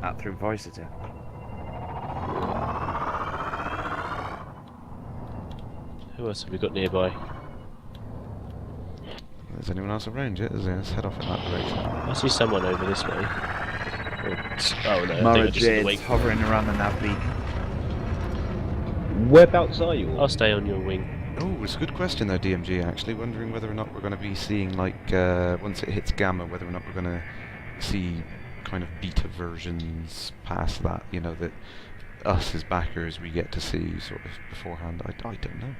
out through voice to. Who else have we got nearby? Is anyone else around yet? Let's head off in that direction. I see someone over this way. Oh no, I Mara think I just Jade's wait. hovering around the nav beacon. Whereabouts are you all? I'll stay on your wing. Oh, it's a good question though, DMG, actually. Wondering whether or not we're going to be seeing, like, once it hits Gamma, whether or not we're going to see kind of beta versions past that, you know, that us as backers we get to see sort of beforehand. I don't know.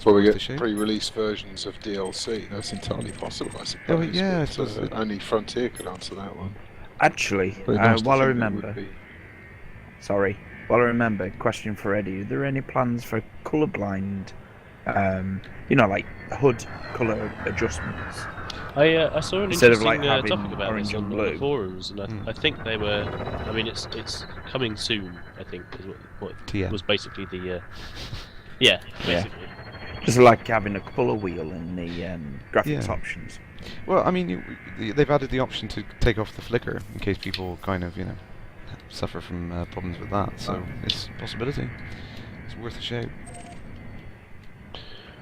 Well, we Worth a get shout. pre-release versions of DLC. That's entirely possible, I suppose. Oh, yeah, I but, suppose it- only Frontier could answer that one. Actually, But nice to while I think there would remember, be- while I remember, question for Eddie: are there any plans for colourblind? You know, like HUD colour adjustments. I saw an Instead of, interesting like, having topic about orange this and on the blue. forums, and Mm. I think they were. I mean, it's coming soon. I think is what TM. was basically the. Yeah, basically. Just like having a colour wheel in the graphics Yeah. options. Well, I mean, they've added the option to take off the flicker in case people kind of, you know, suffer from problems with that. So it's a possibility. It's worth a shout.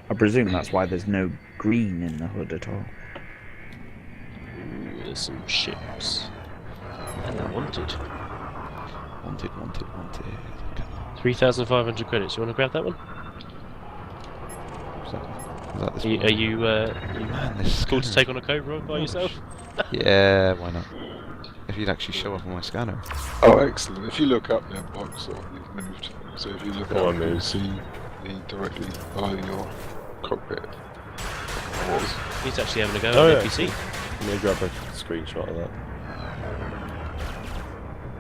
I presume that's why there's no green in the HUD at all. Ooh, there's some ships, and they're wanted. Wanted. 3,500 credits. You want to grab that one? Is that this Are you, one? are you, Man, this cool to scanner. take on a Cobra by yourself? Yeah, why not? If you'd actually show up on my scanner. Oh, excellent. If you look up there, box, or you've moved. So if you look Oh, I up, you'll moved. see me directly below your cockpit. He's actually having a go Oh, at yeah. the NPC. Let me grab a screenshot of that.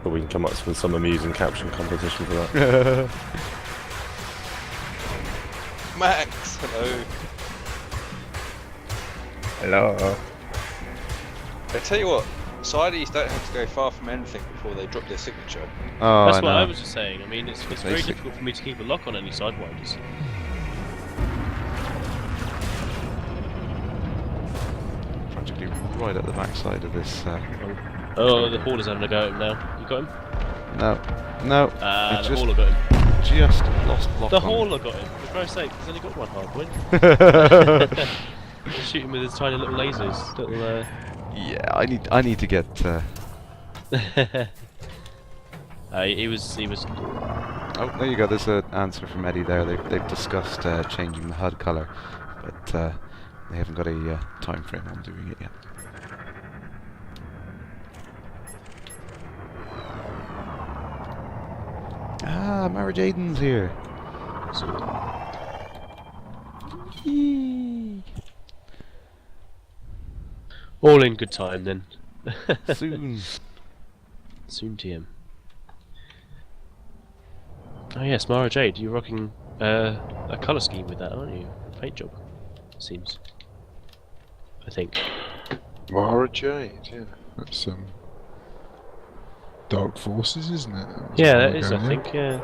But we can come up with some amusing caption competition for that. Max, hello. Hello. I tell you what, sideys don't have to go far from anything before they drop their signature. Oh, That's I what know. I was just saying. I mean, it's very Basic. difficult for me to keep a lock on any sidewinders. Practically right at the backside of this. Oh, the Hauler's having a go at him now. You got him? No. Ah, It the just- Hauler got him. Just lost lock The on. Hauler got him. For Christ's sake, he's only got one hard point. Shoot him with his tiny little lasers. Little, Yeah, I need to get. he was. Oh, there you go. There's an answer from Eddie there. They've discussed changing the HUD color, but they haven't got a time frame on doing it yet. Ah, Mara Jaden's here. Yee. All in good time then. Soon. Soon TM. Oh yes, Mara Jade, you're rocking a colour scheme with that, aren't you? Paint job, seems. I think. Mara Jade, yeah. That's Dark Forces, isn't it? That was a Yeah, while that is, ago, I yeah. think, yeah.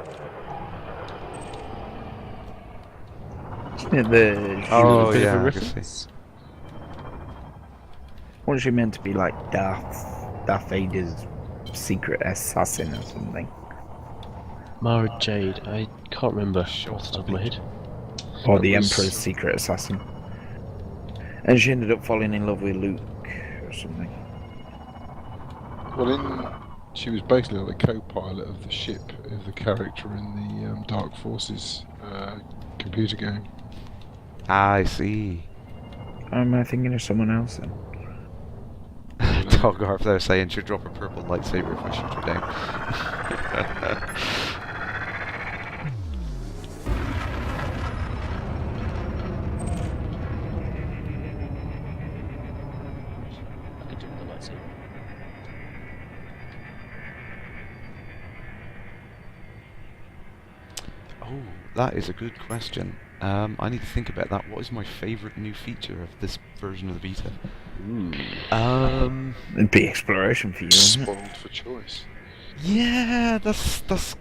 The Oh, bit of a yeah, I can reference. Wasn't she meant to be like Darth Vader's secret assassin or something? Mara Jade, I can't remember Sure, off the top of my head. Or That the was- Emperor's secret assassin. And she ended up falling in love with Luke or something. Well, she was basically like the co-pilot of the ship of the character in the Dark Forces computer game. I see. Am I thinking of someone else then? Doggarf there saying should drop a purple lightsaber if I shoot her down. I could do with the lightsaber. Oh, that is a good question. I need to think about that. What is my favourite new feature of this version of the beta? It'd be exploration for you, wouldn't it? Spoiled for choice. Yeah, that's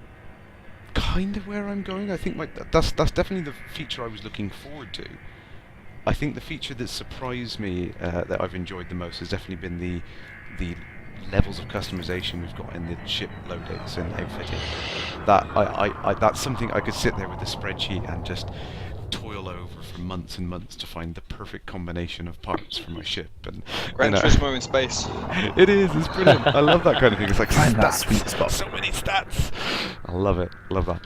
kind of where I'm going. I think that's definitely the feature I was looking forward to. I think the feature that surprised me that I've enjoyed the most has definitely been the levels of customization we've got in the ship loadouts and outfitting, that that's something I could sit there with a spreadsheet and just toil over for months and months to find the perfect combination of parts for my ship. And Gran Turismo in space. it is, it's brilliant. I love that kind of thing. It's like Find that stats, sweet spot. so many stats. I love it, love that.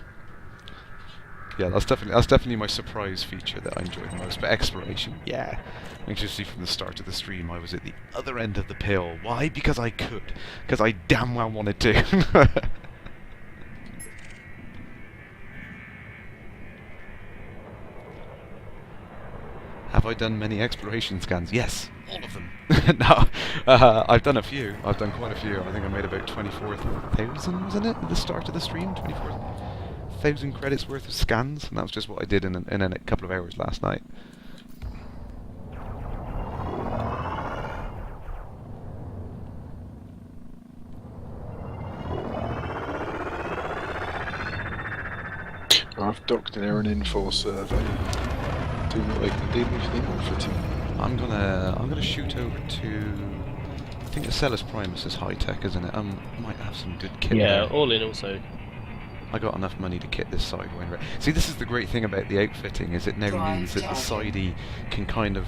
Yeah, that's definitely my surprise feature that I enjoy the most. But exploration, yeah. You can see from the start of the stream, I was at the other end of the pill. Why? Because I could. Because I damn well wanted to. Have I done many exploration scans? Yes, all of them. No, I've done a few. I've done quite a few. I think I made about 24,000, wasn't it, at the start of the stream? 24,000 credits worth of scans, and that was just what I did in a couple of hours last night. I've docked an Aaron in for survey. Doing what they can do with the outfitting. I'm gonna shoot over to. I think the Celis Primus is high tech, isn't it? Might have some good kit. Yeah, there. all in also. I got enough money to kit this Sidewinder. See, this is the great thing about the outfitting, is it now means that the Sidey can kind of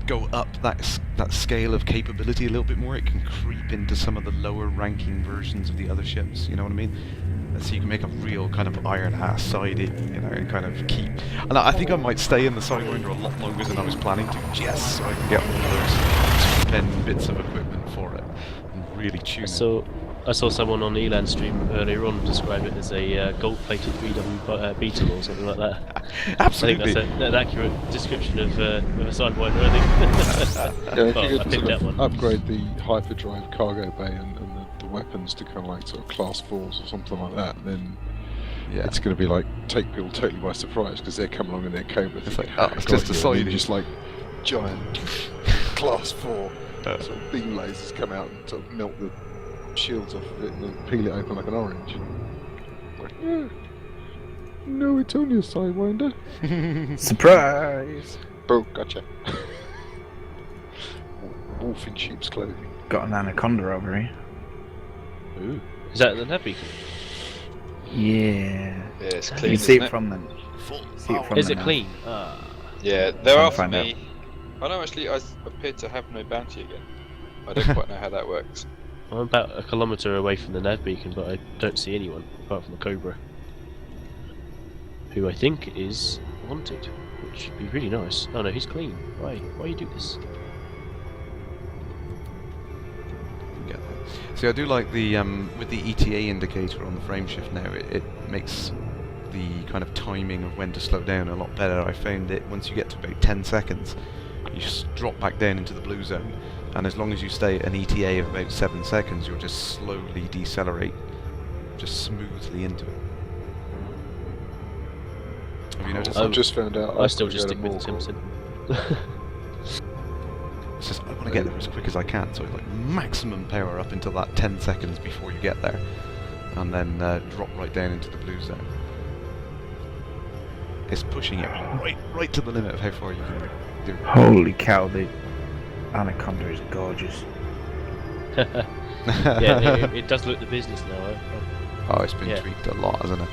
go up that scale of capability a little bit more. It can creep into some of the lower ranking versions of the other ships. You know what I mean? So you can make a real kind of iron-ass Sidey, you know, and kind of keep... And I think I might stay in the Sidewinder a lot longer than I was planning to, just so I can get one of those top-end bits of equipment for it and really tune it. I saw someone on Elan stream earlier on describe it as a gold-plated VW Beetle or something like that. Absolutely. I think that's an accurate description of a Sidewinder, I think. Yeah, if Well, you I could picked sort that of one. upgrade the hyperdrive cargo bay and the weapons to kind of like sort of class 4s or something like that, then Yeah. it's going to be like take people totally by surprise because they're coming along in their Cobra. It's like, thinking, oh, it's just a you," and Sidey. you're just like giant class 4 sort of beam lasers come out and sort of melt the shields off of it and then peel it open like an orange. Like, yeah. No, it's only a Sidewinder. Surprise! Bro, gotcha. Wolf in sheep's clothing. Got an anaconda over here. Ooh. Is that the nav beacon? Yeah. Yeah, it's You clean, can see isn't it it? from them. See it from Is the it nav. clean? Yeah, they're Trying to after find me. I know actually I appear to have no bounty again. I don't quite know how that works. I'm about a kilometre away from the nav beacon, but I don't see anyone apart from the Cobra, who I think is wanted, which would be really nice. Oh no, he's clean. Why you do this? Get that. See, I do like the with the ETA indicator on the frame shift now. It makes the kind of timing of when to slow down a lot better. I found that once you get to about 10 seconds, you just drop back down into the blue zone, and as long as you stay at an ETA of about 7 seconds, you'll just slowly decelerate, just smoothly into it. Have you noticed? I've just found out. I still I've just got stick with the more Simpson. It's just I want to get there as quick as I can, so like maximum power up until that 10 seconds before you get there, and then drop right down into the blue zone. It's pushing it right to the limit of how far you can do. Holy cow, the anaconda is gorgeous. Yeah, it does look the business now. Oh, it's been Yeah. tweaked a lot, hasn't it?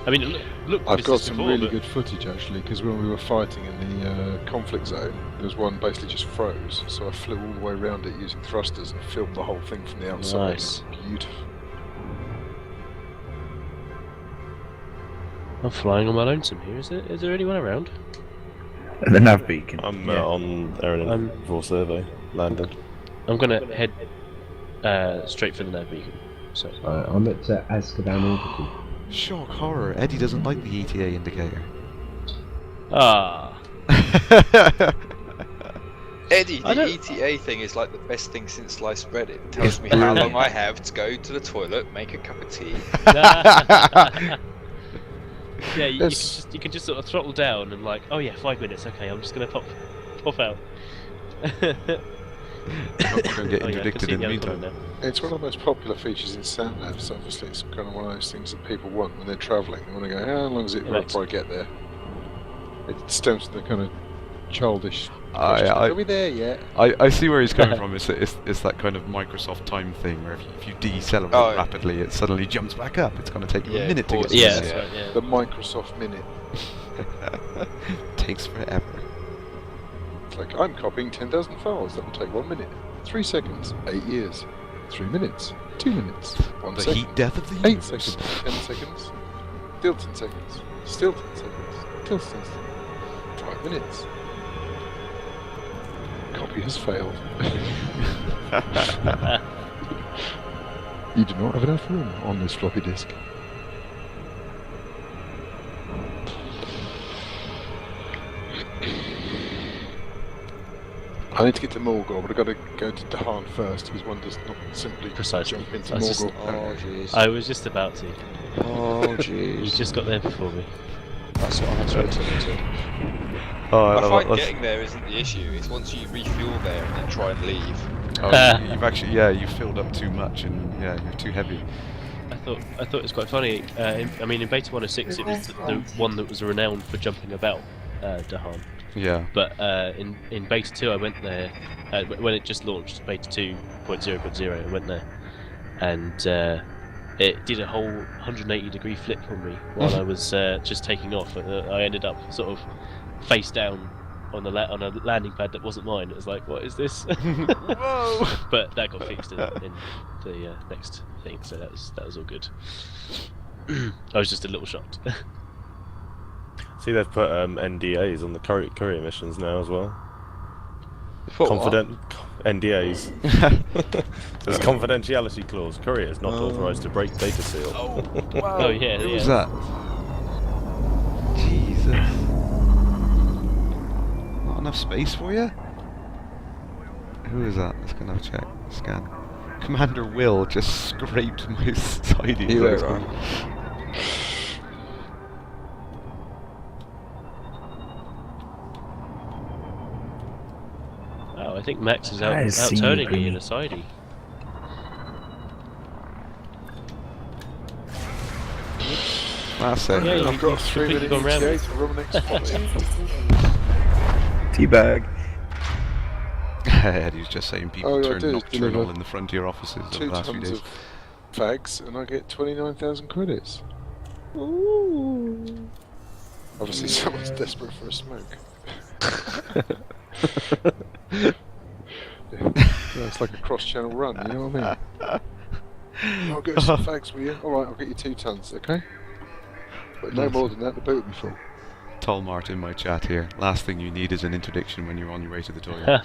I mean, look I've got business some before, really but good footage actually, because when we were fighting in the conflict zone, there was one basically just froze, so I flew all the way around it using thrusters and filmed the whole thing from the outside. Nice. Beautiful. I'm flying on my lonesome here. Is there anyone around? The nav beacon. I'm Yeah. on Aaron for survey, landing. I'm gonna head straight for the nav beacon. So I'm at Azkaban Orbital. Shock horror. Eddie doesn't like the ETA indicator. Eddie, I the don't- ETA thing is like the best thing since sliced bread. It tells me how long I have to go to the toilet, make a cup of tea. yeah, you Yes. can just sort of throttle down and like, oh yeah, 5 minutes. Okay, I'm just gonna pop out. Not going to get Oh, yeah, I can interdicted see in the other corner meantime. now. It's one of the most popular features in SatNavs. Obviously, it's kind of one of those things that people want when they're travelling. They want to go, how long does it Yeah, before I get there? It stems from the kind of childish Are we there yet? I see where he's coming from. It's that kind of Microsoft time thing where if you decelerate rapidly, it suddenly jumps back up. It's going to take you a minute to get to Yeah, the that's right, yeah. The Microsoft minute. Takes forever. It's like, I'm copying 10,000 files. That will take 1 minute. 3 seconds. 8 years. 3 minutes. 2 minutes. 1 The second. heat death of the 8 universe. seconds. 10 seconds. Still 10 seconds. Still 10 seconds. Still 10 seconds. 5 minutes. Copy has failed. You do not have enough room on this floppy disk. I need to get to Morgul, but I've got to go to Dahan first, because one does not simply Precisely. jump into That's just- Morgul. Oh jeez. I was just about to. Oh You jeez. just got there before me. That's what I was expecting to. Oh, I love find it. Let's- getting there isn't the issue. It's once you refuel there and then try and leave. Oh, you've actually, you've filled up too much, and you're too heavy. I thought it was quite funny. In beta 106, it was the one that was renowned for jumping about, Dahan. Yeah. But in beta 2, I went there when it just launched. Beta 2.0.0, I went there, and it did a whole 180-degree flip on me while I was just taking off. I ended up sort of face down on a landing pad that wasn't mine. It was like, what is this? Whoa! But that got fixed in the next thing, so that was all good. I was just a little shocked. See, they've put NDAs on the courier missions now as well. Put what? NDAs. There's a confidentiality clause. Courier is not authorised to break data seal. Oh yeah, Who yeah. was that? Jesus. Not enough space for you? Who is that? Let's go and have a check. Scan. Commander Will just scraped my side. You were right. Oh, I think Max is I see out-turning me you. in a sidey. That's it. Yeah, I've got a you've 3 minute completely gone round ETA it. to run next flight. Teabag. Eddie's just saying people All I turn do is nocturnal deliver in the frontier offices over 2 the last few tons days. of fags, and I get 29,000 credits. Obviously, someone's desperate for a smoke. Yeah, it's like a cross-channel run, you know what I mean? I'll get some fags for you. Alright, I'll get you 2 tons, okay? But no more than that, the boat will be full. Tolmart in my chat here. Last thing you need is an interdiction when you're on your way to the toilet.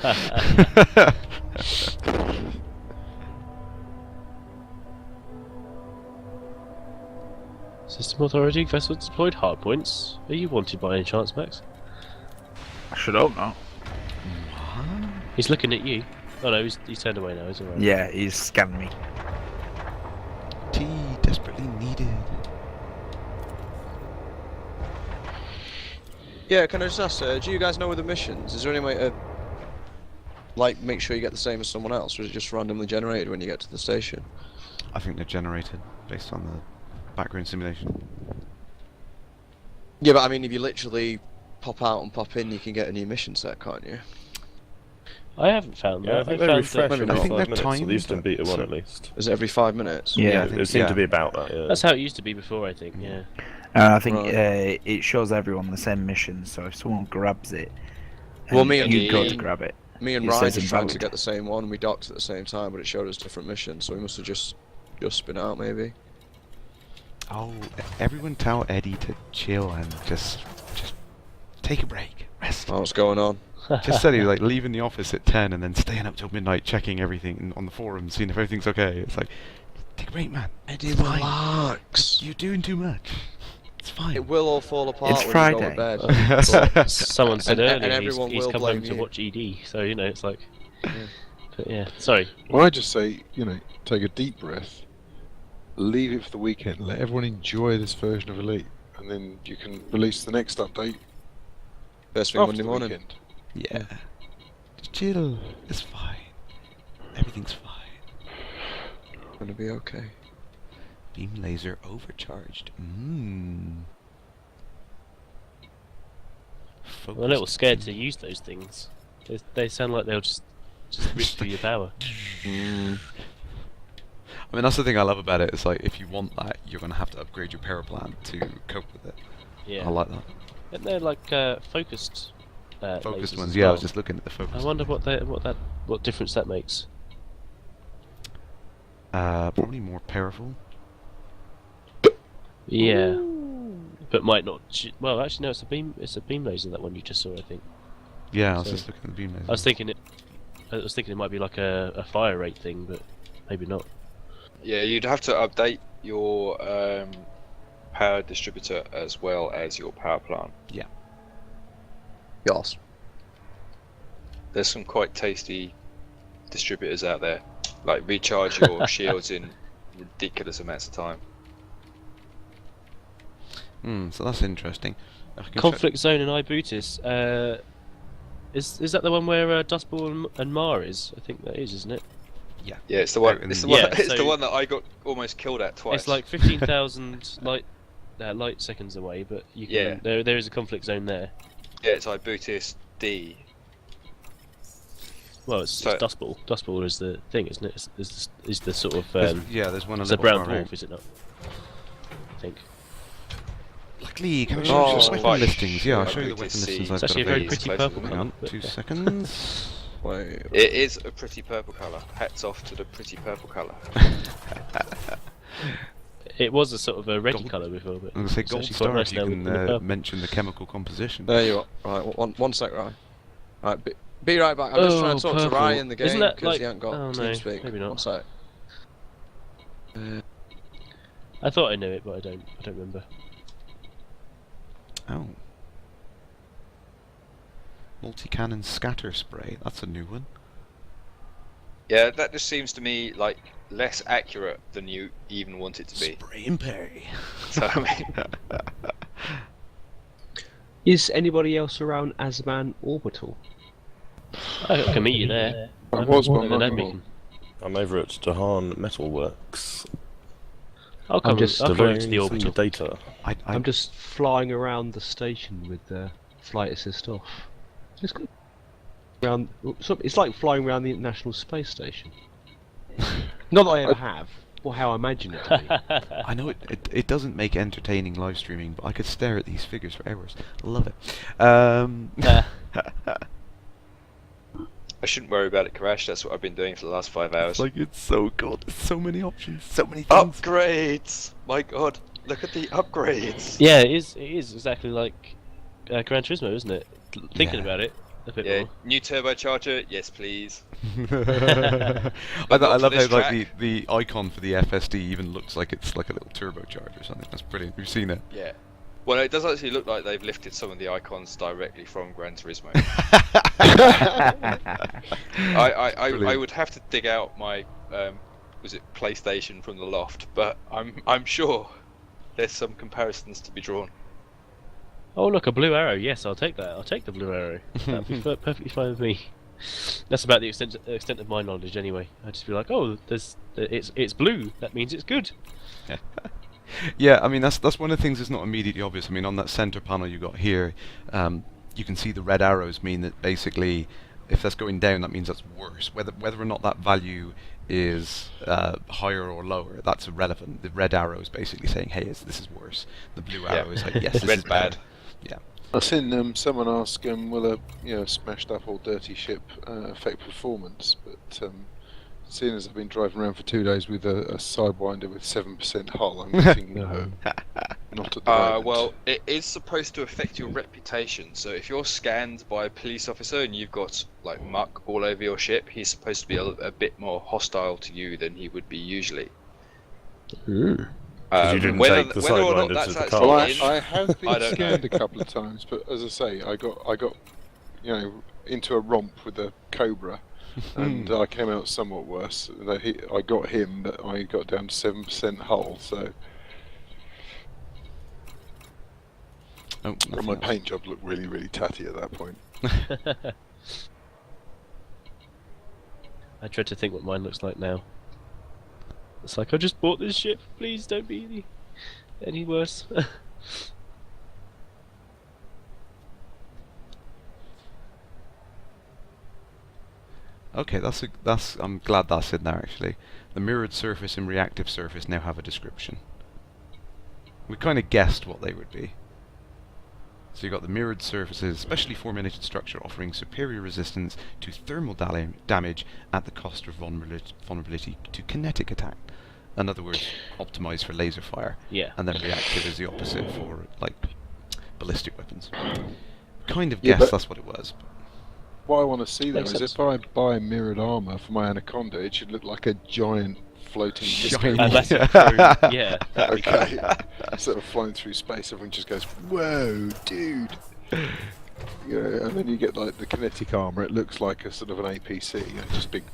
System authority, vessel deployed, hard points. Are you wanted by any chance, Max? I should hope not. He's looking at you. Oh no, he's turned away now, he's alright. Yeah, he's scanned me. Tea desperately needed. Yeah, can I just ask, do you guys know with the missions? Is there any way to, like, make sure you get the same as someone else, or is it just randomly generated when you get to the station? I think they're generated based on the background simulation. Yeah, but I mean, if you literally pop out and pop in, you can get a new mission set, can't you? I haven't found Yeah, I that. think they found refresh that- every I think 5 they're minutes, timed, at least in beta 1 so- at least. Is it every 5 minutes? Yeah, I think It seemed yeah. to be about that, yeah. That's how it used to be before, I think, yeah. I think Right. it shows everyone the same mission, so if someone grabs it, Well, and me and you go Dean- to grab it. Me and It Ryan says just tried to invalid. get the same one, and we docked at the same time, but it showed us different missions, so we must have just been out, maybe. Oh, everyone tell Eddie to chill and just take a break, rest. Oh, what's going on? Just said he was like leaving the office at 10 and then staying up till midnight checking everything on the forum, seeing if everything's okay. It's like, take a break, man. Eddie, It's fine. relax. You're doing too much. It's fine. It will all fall apart It's when Friday. you go to bed. But someone said And earlier everyone he's will come blame home to you. watch ED, so you know, it's like... But yeah, sorry. Well, I just say, take a deep breath, leave it for the weekend, let everyone enjoy this version of Elite, and then you can release the next update First thing after Monday the morning. weekend. Yeah. Just chill. It's fine. Everything's fine. Gonna be okay. Beam laser overcharged. Mmm. I'm a little scared to use those things. They sound like they'll just rip through your power. I mean, that's the thing I love about it. It's like if you want that, you're going to have to upgrade your power plant to cope with it. Yeah. I like that. And they're like focused. Focused lasers ones. as Yeah, I well. was just looking at the focus. I wonder what difference that makes. Probably more powerful. Yeah. But might not. Well, actually, no. It's a beam. It's a beam laser. That one you just saw, I think. Yeah, I was So- just looking at the beam laser. I was thinking it might be like a fire rate thing, but maybe not. Yeah, you'd have to update your power distributor as well as your power plant. Yes. There's some quite tasty distributors out there. Like recharge your shields in ridiculous amounts of time. So that's interesting. I can Conflict zone in Ibutis. Is that the one where Dustball and Mar is? I think that is, isn't it? Yeah. Yeah, it's the one. Out in It's the the- one. Yeah, It's the so- one that I got almost killed at twice. It's like 15,000 light seconds away, but you can. Yeah. There is a conflict zone there. yeah, it's Ibutis D. Well, it's So- Dustball. Dustball is the thing, isn't it? Is the sort of yeah, there's one a it's a little brown far out. dwarf, is it not? I think. Luckily, can we Oh, show the it's weapon quite- listings? Yeah, I'll yeah, show you the Ibutis weapon C. listings It's I've It's got actually a very available. pretty close purple to Hang colour. on, but, 2 yeah. seconds. Wait. It is a pretty purple colour. Hats off to the pretty purple colour. It was a sort of a red Gold- colour before, but I'm going to say it's gold actually quite star nice if you now can in the purple. mention the chemical composition. There you are. Right, one sec, Ryan. Right, be right back. I'm just trying to talk to purple. Ryan in the game Isn't that because like- he hasn't got oh, no, TeamSpeak. maybe not. One sec. I thought I knew it, but I don't remember. Oh. Multi-cannon scatter spray. That's a new one. Yeah, that just seems to me like less accurate than you even want it to be. Spray and parry. So I mean, Is anybody else around Azman Orbital? I can meet you there. I I'm was, not but in not that anymore. beacon. I'm over at Dahan Metalworks. I'll come. just I'll come delivering to the some orbital. data. I'm just flying around the station with the flight assist off. It's good. It's like flying around the International Space Station. Not that I ever have, or how I imagine it to be. I know it doesn't make entertaining live streaming, but I could stare at these figures for hours. Love it. I shouldn't worry about it, Kerrash. That's what I've been doing for the last 5 hours. Like, it's so good. There's so many options, so many things. Upgrades! My god, look at the upgrades! Yeah, it is exactly like Gran Turismo, isn't it? Thinking Yeah. about it a bit Yeah, more. new turbocharger, yes please. I But not love for how this like track. the icon for the FSD even looks like it's like a little turbocharger or something. That's brilliant. You've seen it. Yeah. Well, it does actually look like they've lifted some of the icons directly from Gran Turismo. I Brilliant. would have to dig out my was it PlayStation from the loft, but I'm sure there's some comparisons to be drawn. Oh look, a blue arrow. Yes, I'll take that. I'll take the blue arrow. That'd be perfectly fine with me. That's about the extent of my knowledge, anyway. I'd just be like, oh, it's blue. That means it's good. Yeah, I mean that's one of the things that's not immediately obvious. I mean, on that center panel you got here, you can see the red arrows mean that basically, if that's going down, that means that's worse. Whether or not that value is higher or lower, that's irrelevant. The red arrow is basically saying, hey, this is worse. The blue arrow is like, yes, this Red is bad. better. Yeah. I've seen someone ask, will a smashed up or dirty ship affect performance? But seeing as I've been driving around for 2 days with a Sidewinder with 7% hull, I'm thinking no, not at the moment. Well, it is supposed to affect your reputation. So if you're scanned by a police officer and you've got like muck all over your ship, he's supposed to be a bit more hostile to you than he would be usually. you didn't whether, take the whether or not Sidewinder that's to the actually car. Well, in, I have I been don't know. scanned a couple of times, but as I say, I got into a romp with a Cobra, and I came out somewhat worse. I got him, but I got down to 7% hull, so Oh, and my paint job looked really, really tatty at that point. I dread to think what mine looks like now. It's like, I just bought this ship. Please don't be any worse. Okay, I'm glad that's in there actually. The mirrored surface and reactive surface now have a description. We kind of guessed what they would be. So you've got the mirrored surfaces, specially formulated structure offering superior resistance to thermal damage at the cost of vulnerability to kinetic attack. In other words, optimized for laser fire. Yeah. And then reactive is the opposite for like ballistic weapons. Kind of Yeah, guessed but that's what it was. what I want to see though Makes is sense. if I buy mirrored armour for my Anaconda, it should look like a giant floating disco. Shiny. A massive crew. Yeah. That'd be cool. Okay. Sort of flying through space, everyone just goes, "Whoa, dude!" You know, and then you get like the kinetic armor. It looks like a sort of an APC, you know, just big,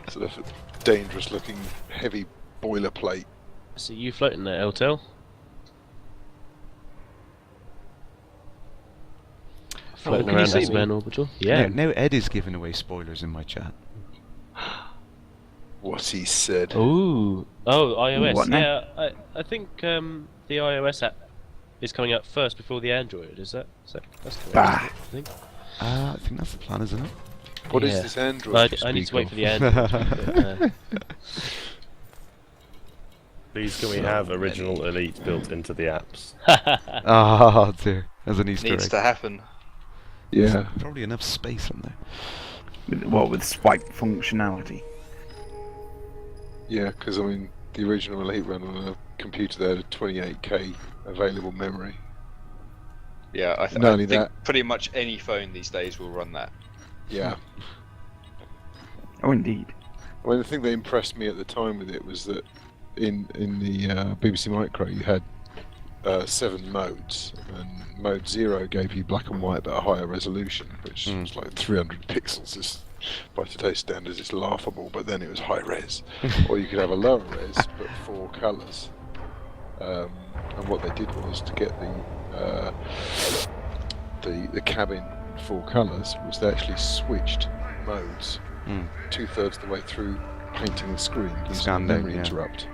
sort of dangerous-looking, heavy boilerplate. So you floating there, Eltel? Floating can you around see as a me? man orbital? Yeah. Now Ed is giving away spoilers in my chat. What he said. Ooh. Oh, iOS. What now? Yeah, I think the iOS app is coming out first before the Android. Is that that's correct? Bah. I think. I think that's the plan, isn't it? What is Yeah. this Android? I need to speak wait of? for the Android. but, Please, can we So have many. original Elite built into the apps? Oh dear, as an Easter Needs egg. to happen. Yeah. Probably enough space on there. With swipe functionality? Yeah, because I mean, the original Elite ran on a computer that had a 28k available memory. Yeah, I Not only think that- pretty much any phone these days will run that. Yeah. Oh, indeed. I mean, the thing that impressed me at the time with it was that in the BBC Micro you had 7 modes, and mode 0 gave you black and white but a higher resolution, which was like 300 pixels. By today's standards, it's laughable, but then it was high res. Or you could have a lower res but 4 colours. And what they did was to get the cabin 4 colours was they actually switched modes 2/3 the way through painting the screen using a Standing, memory yeah. interrupt.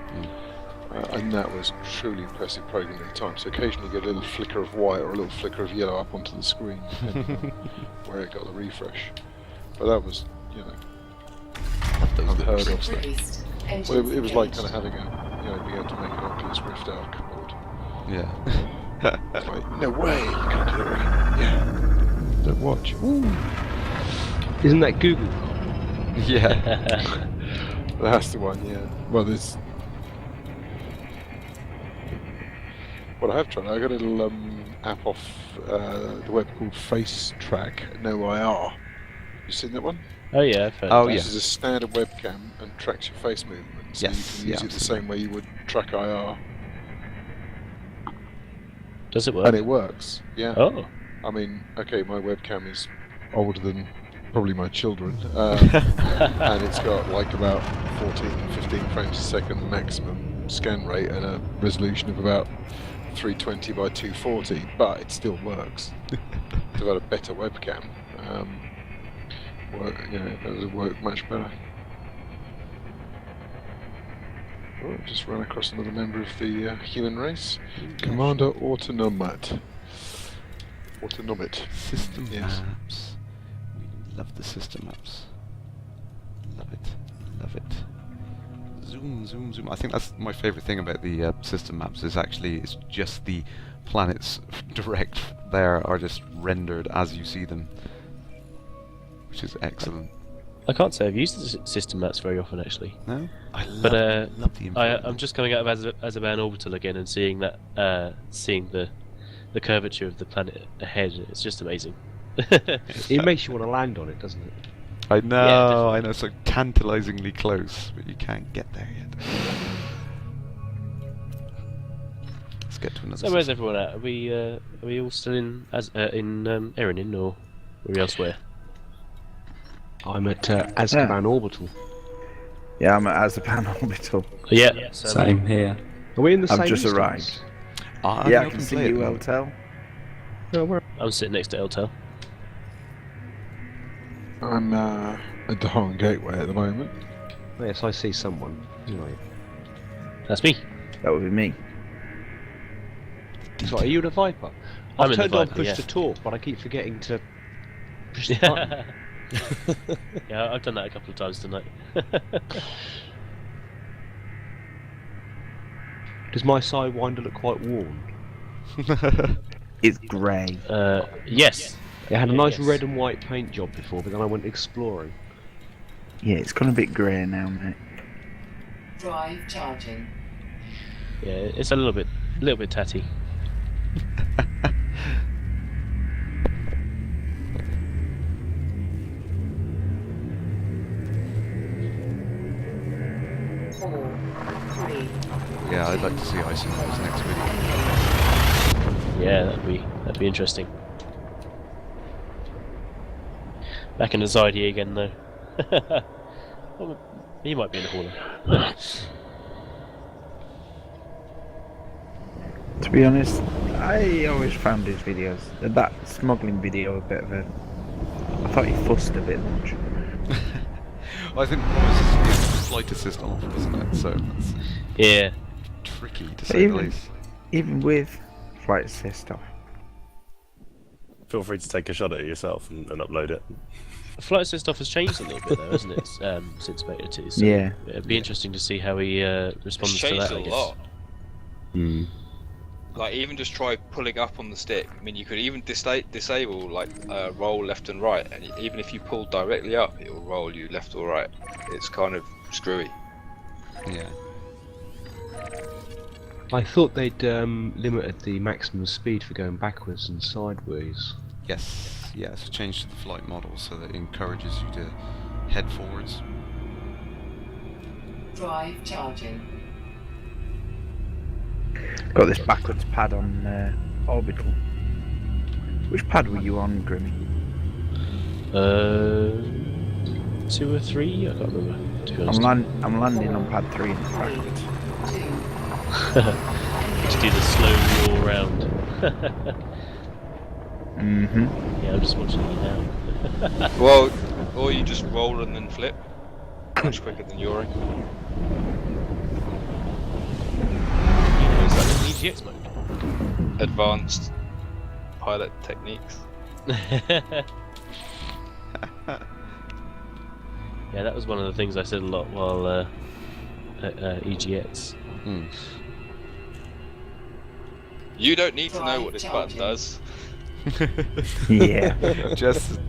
And that was truly impressive programming at the time. So occasionally you get a little flicker of white or a little flicker of yellow up onto the screen, depending on where it got the refresh. But that was, you know, unheard of stuff. Well, it was like kind of having being able to make an Oculus Rift out of cardboard. Yeah. It's like, no way, you can't do it right. Yeah. Don't watch. Isn't that Google? Yeah. That's the one, yeah. Well, there's... What I have tried, I got a little app off the web called Face Track, No IR. You seen that one? oh yeah, I've heard Oh, of that. yeah. This is a standard webcam and tracks your face movement, so Yes, you can use yeah, it the same way you would track IR. Does it work? And it works, yeah. Oh. I mean, okay, my webcam is older than probably my children, and it's got like about 14, 15 frames a second maximum scan rate and a resolution of about 320 by 240, but it still works. It's about a better webcam. It would work much better. Oh, just run across another member of the human race, Commander Autonomate. System Yes. maps. We love the system maps. Love it. Love it. Zoom, zoom, zoom. I think that's my favourite thing about the system maps is actually it's just the planets direct there are just rendered as you see them, which is excellent. I can't say I've used the system maps very often actually. No, I love, But love the info. I'm just coming out of as a man orbital again and seeing that seeing the curvature of the planet ahead. It's just amazing. It makes you want to land on it, doesn't it? I know, definitely. I know, so tantalisingly close, but you can't get there yet. Let's get to another. So where's everyone at? Are we all still in Erin or are we elsewhere? I'm at Azkaban Orbital. Yeah, I'm at Azkaban Orbital. Yeah. Same here. Are we in the I've same just instance? arrived. I'm Yeah, I open can see play at you, the moment. Eltel. No, where? I'm sitting next to Eltel. I'm at the Hong Gateway at the moment. Yes, I see someone. Right. That's me. That would be me. So, are you in a Viper? I'm I've in the turned on Viper, push yeah. to talk, but I keep forgetting to push the button. Yeah, I've done that a couple of times tonight. Does my sidewinder look quite worn? It's grey. Yes. It had a Yeah, nice yes. red and white paint job before, but then I went exploring. Yeah, it's gone a bit grey now, mate. Drive charging. Yeah, it's a little bit tatty. Four, three, Yeah, I'd like to see ice in those next video. Yeah, that'd be interesting. Back in the Zydia again though. Well, he might be in the hauler. To be honest, I always found his videos, that smuggling video, a bit of a... I thought he fussed a bit much. Well, I think one was his flight assist off, wasn't it? So it's Yeah. tricky to say the least. Even with flight assist off. Feel free to take a shot at it yourself and upload it. Flight assist stuff has changed a little bit though, hasn't it? Since Beta 2. So Yeah. it'd be interesting to see how he It's responds to changed that. I a guess. lot. Hmm. Like even just try pulling up on the stick. I mean, you could even disable like roll left and right, and even if you pull directly up, it will roll you left or right. It's kind of screwy. Yeah. I thought they'd limited the maximum speed for going backwards and sideways. Yes. Yeah. So change to the flight model so that it encourages you to head forwards. drive charging. Got this backwards pad on orbital. Which pad were you on, Grimmy? 2 or 3? I can't remember. To be honest. I'm landing on pad 3 backwards. To do the slow roll round. Mm-hmm. Yeah, I'm just watching you now. Well, or you just roll and then flip. Much quicker than Yuri. Is that in EGX mode? Advanced pilot techniques. Yeah, that was one of the things I said a lot while at EGX. Hmm. You don't need to know what this button does. Yeah. just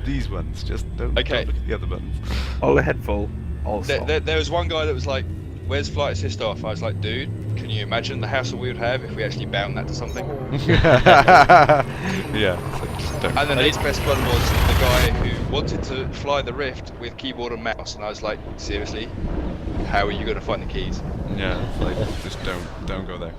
these ones. Just don't look at the other buttons. All the head full. All stop. There was one guy that was like, "Where's flight assist off?" I was like, "Dude, can you imagine the hassle we would have if we actually bound that to something?" Yeah. So just don't. And the next best one was the guy who wanted to fly the Rift with keyboard and mouse, and I was like, "Seriously, how are you going to find the keys?" Yeah, it's like just don't go there.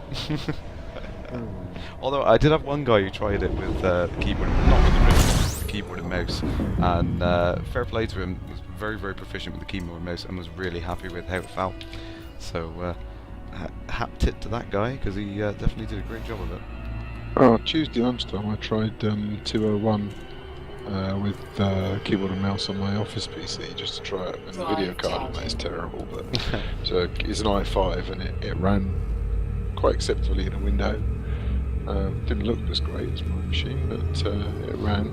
Although I did have one guy who tried it with the keyboard, not with the Rift, the keyboard and mouse, and fair play to him. He was very proficient with the keyboard and mouse, and was really happy with how it felt. So hat tip to that guy because he definitely did a great job of it. Oh, Tuesday lunchtime I tried 201 with keyboard and mouse on my office PC just to try it, and the video card on that is terrible. But so it's an i5 and it ran quite acceptably in a window. Didn't look as great as my machine, but it ran.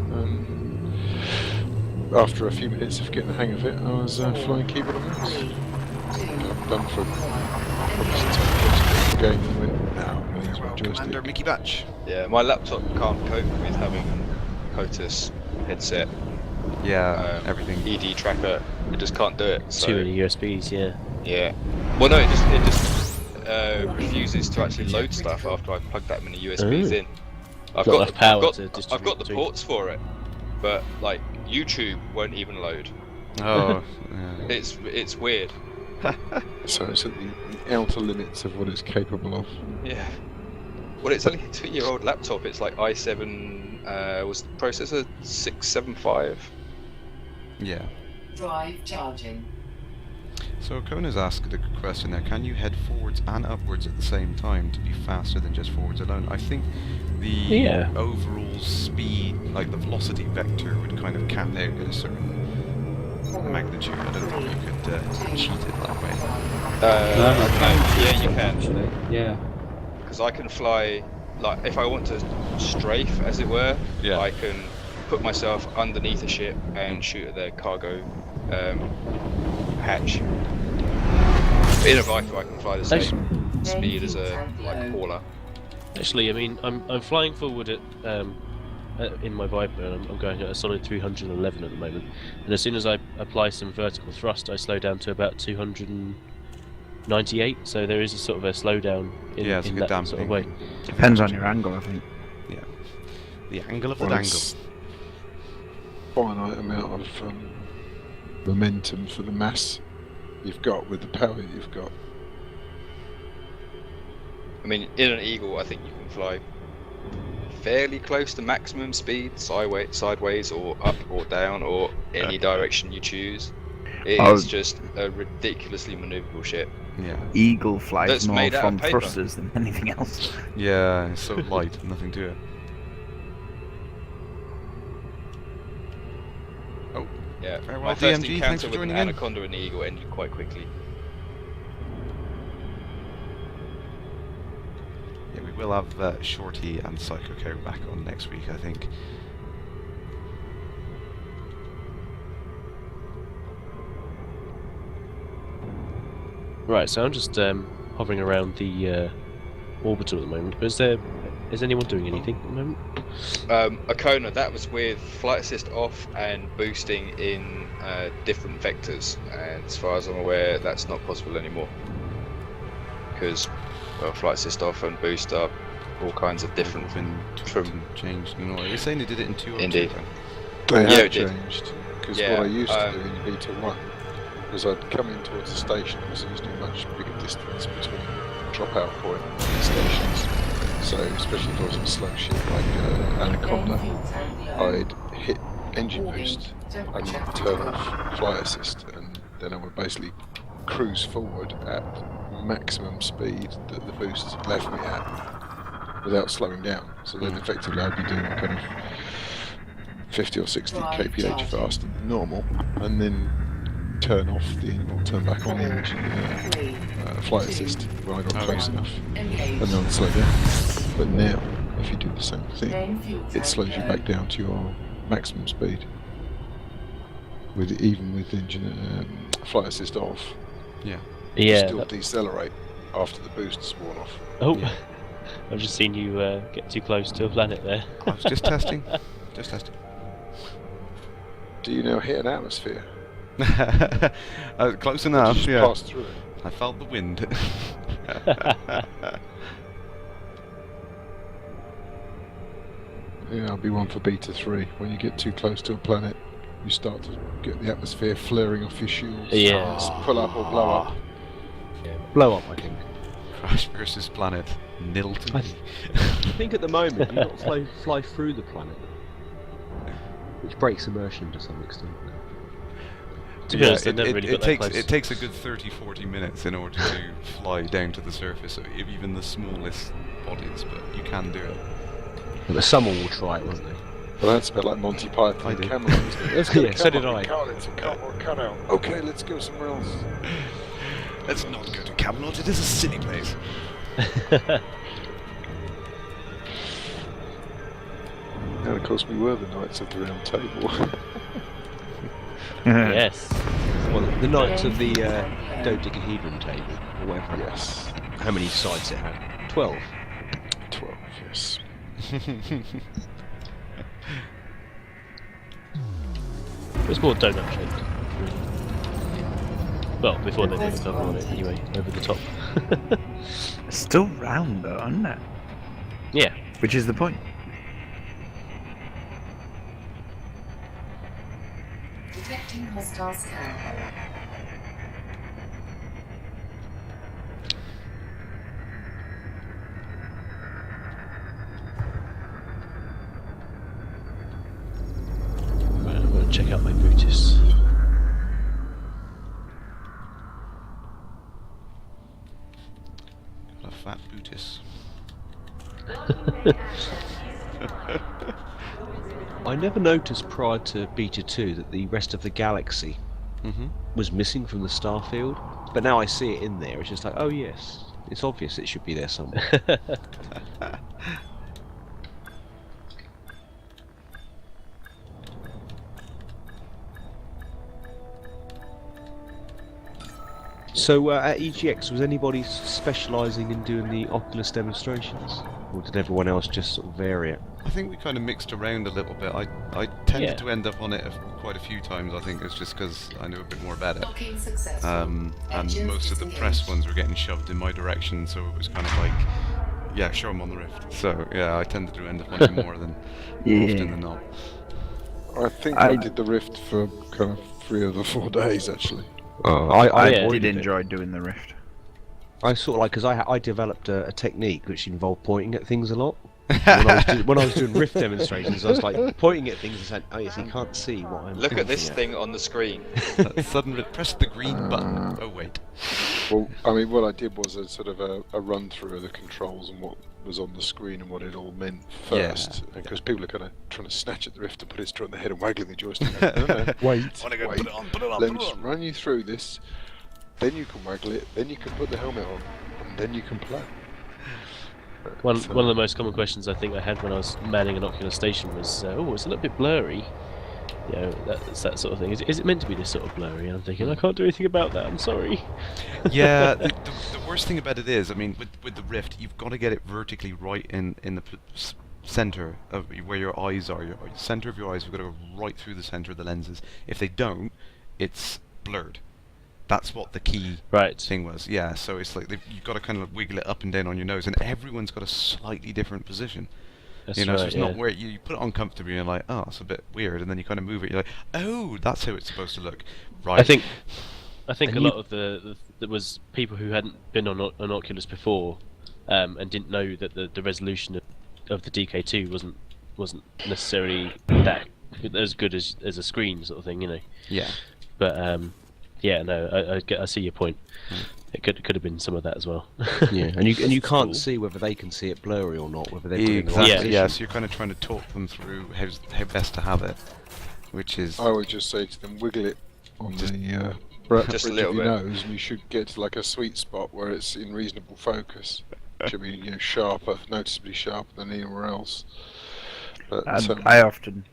After a few minutes of getting the hang of it, I was flying keyboard and mouse. I've done for probably since I first got the game and went, now I'm going to use my joystick. Commander Mickey Batch. Yeah, my laptop can't cope with having POTUS headset, Yeah, everything. ED tracker. It just can't do it. So, Too many USBs, yeah. yeah. Well, no, it just refuses to actually load stuff after I've plugged that many USBs in. I've Not enough power to I've distribute got the between. ports for it, but like YouTube won't even load. Oh, yeah. It's weird. So it's at the outer limits of what it's capable of. Yeah. Well, it's only a 2-year-old laptop. It's like i7 was the processor 675. Yeah. Drive charging. So Kona's asked a good question there. Can you head forwards and upwards at the same time to be faster than just forwards alone? I think the overall speed, like the velocity vector, would kind of cap out at a certain magnitude. I don't think you could cheat it that way. Yeah, you can. Actually, yeah. Because I can fly, like, if I want to strafe, as it were, Yeah. I can put myself underneath a ship and shoot at their cargo hatch. In a Viper, I can fly the same speed as a hauler. Actually, I mean, I'm flying forward at in my Viper, and I'm going at a solid 311 at the moment. And as soon as I apply some vertical thrust, I slow down to about 298. So there is a sort of a slowdown in, Yeah, it's in a good that sort of way. dampening. Depends on your angle, I think. Yeah. The angle of the Well, dangle. it's finite amount of momentum for the mass you've got with the power you've got. I mean, in an Eagle, I think you can fly fairly close to maximum speed, sideways or up or down or any direction you choose. It is just a ridiculously maneuverable ship. Yeah. Eagle flies That's more made out of from paper. thrusters than anything else. Yeah, it's so light, nothing to it. Oh, Yeah, Very my well, first DMG, thanks encounter for with an joining in. Anaconda and Eagle ended quite quickly. yeah, we will have Shorty and Psycho Co back on next week, I think. Right, so I'm just hovering around the orbital at the moment. But is anyone doing anything at the moment? Icona, that was with flight assist off and boosting in different vectors, and as far as I'm aware, that's not possible anymore. Because, well, flight assist off and boost are all kinds of different Been from. changed. You know, you're saying they did it in 202 Indeed. then? They Yeah, have it did. changed, because Yeah, what I used to do in Beta 1 was I'd come in towards the station, because there used to be a much bigger distance between dropout point and the stations. So, especially if I was in a slow ship like Anaconda, I'd hit engine boost and turn off flight assist, and then I would basically cruise forward at maximum speed that the boost left me at without slowing down. So then effectively I'd be doing kind of 50 or 60 kph faster than normal, and then turn off the turn back on the engine flight assist when I got close enough, and then I'd slow down. But now, if you do the same thing, it slows you back down to your maximum speed. Even with engine flight assist off, Yeah. you Yeah. still decelerate after the boost's worn off. Oh, Yeah. I've just seen you get too close to a planet there. I was just testing. Just testing. Do you now hit an atmosphere? Close Or enough, do you just yeah. pass through it? I felt the wind. Yeah, I'll be one for Beta 3. When you get too close to a planet, you start to get the atmosphere flaring off your shields. Yeah. Just pull up or blow up. Blow up, I think. Crash versus Planet. Nil to I me. I think at the moment you've got to fly through the planet, which breaks immersion to some extent. To be honest, I've never really got that takes close. it takes a good 30-40 minutes in order to fly down to the surface of even the smallest bodies, but you can do it. But someone will try it, won't they? Well, that's a bit like Monty Python I and did. Camelot, isn't it? Let's go Yeah, to so did Camelot. I. Can't, it's a cardboard cutout. Okay, let's go somewhere else. Let's not go to Camelot, it is a silly place. And of course, we were the Knights of the Round Table. Yes. Well, the Knights of the dodecahedron table, or whatever. Yes. How many sides it had? 12. 12, yes. It's more donut shaped. Well, before they did the cover on it, anyway, over the top. It's still round though, isn't it? Yeah. Which is the point. Detecting hostile scan. Right, I'm going to check out my Brutus. Got a fat Bootis. I never noticed prior to Beta 2 that the rest of the galaxy was missing from the starfield, but now I see it in there. It's just like, oh yes, it's obvious it should be there somewhere. So at EGX, was anybody specialising in doing the Oculus demonstrations, or did everyone else just sort of vary it? I think we kind of mixed around a little bit. I tended Yeah. to end up on it quite a few times. I think it's just because I knew a bit more about it. Docking successful. And Engines most of the disengaged. press ones were getting shoved in my direction, so it was kind of like, yeah, show them on the Rift. So yeah, I tended to end up on it more than often than not. I think I did the Rift for kind of 3 of the 4 days actually. I Yeah. did enjoy doing the Rift. I sort of like, because I developed a technique which involved pointing at things a lot. When I was doing Rift demonstrations, I was like pointing at things and saying, "Oh yes, you can't see what I'm." Look at this pointing thing on the screen. Suddenly, press the green button. Oh wait. Well, I mean, what I did was a sort of a run through of the controls and what was on the screen and what it all meant first, because people are kind of trying to snatch at the Rift and put its on the head and waggling the joystick. No, no, Wait. Wanna go Wait. put it on, put it on, let put me it just on. run you through this, then you can waggle it, then you can put the helmet on, and then you can play. One of the most common questions I think I had when I was manning an Oculus station was, "Oh, it's a little bit blurry." You know, that's that sort of thing. Is it meant to be this sort of blurry? And I'm thinking, I can't do anything about that. I'm sorry. Yeah, the worst thing about it is, I mean, with the Rift, you've got to get it vertically right in the center of where your eyes are. Your center of your eyes, you've got to go right through the center of the lenses. If they don't, it's blurred. That's what the key Right. thing was. Yeah, so it's like you've got to kind of wiggle it up and down on your nose, and everyone's got a slightly different position. That's You know, right, so it's yeah. not where you put it on comfortably and you're like, oh, it's a bit weird, and then you kind of move it, you're like, oh, that's how it's supposed to look. Right. I think And a you- lot of there was people who hadn't been on an Oculus before, and didn't know that the resolution of the DK2 wasn't necessarily that as good as a screen sort of thing, you know. Yeah. But yeah, no, I see your point. It could have been some of that as well. Yeah, and you can't Cool. see whether they can see it blurry or not, whether they're doing the right Exactly. Yeah. position. Yeah. So you're kind of trying to talk them through how best to have it, which is I would just say to them, wiggle it on Just- the Just a bridge little of your bit. nose, and you should get to like a sweet spot where it's in reasonable focus. It should be, you know, sharper, noticeably sharper than anywhere else. But And I often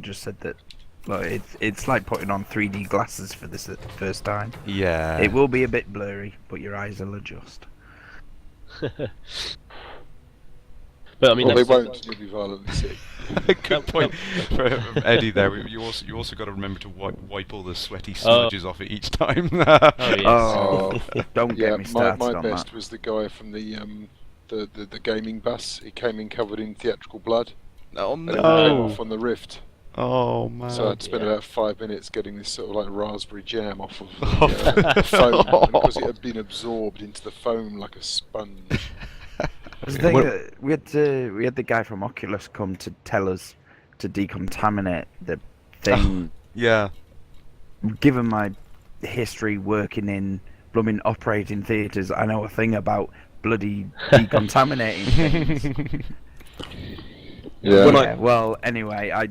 just said that, look, it's like putting on 3D glasses for this at the first time. yeah. It will be a bit blurry, but your eyes will adjust. But I mean, well, they that's- won't. You'll be violently sick. Good point for Eddie there. You also got to remember to wipe all the sweaty smudges off it each time. Oh yes. Oh, don't Yeah, get me started my on best that. was the guy from the gaming bus. He came in covered in theatrical blood. Oh And it came no! off on the Rift. Oh man! So I had to spend yeah. about 5 minutes getting this sort of like raspberry jam off of the foam, because it had been absorbed into the foam like a sponge. The thing that we had the guy from Oculus come to tell us to decontaminate the thing. Yeah. Given my history working in blooming operating theatres, I know a thing about bloody decontaminating things. Yeah. When Yeah, well, anyway, I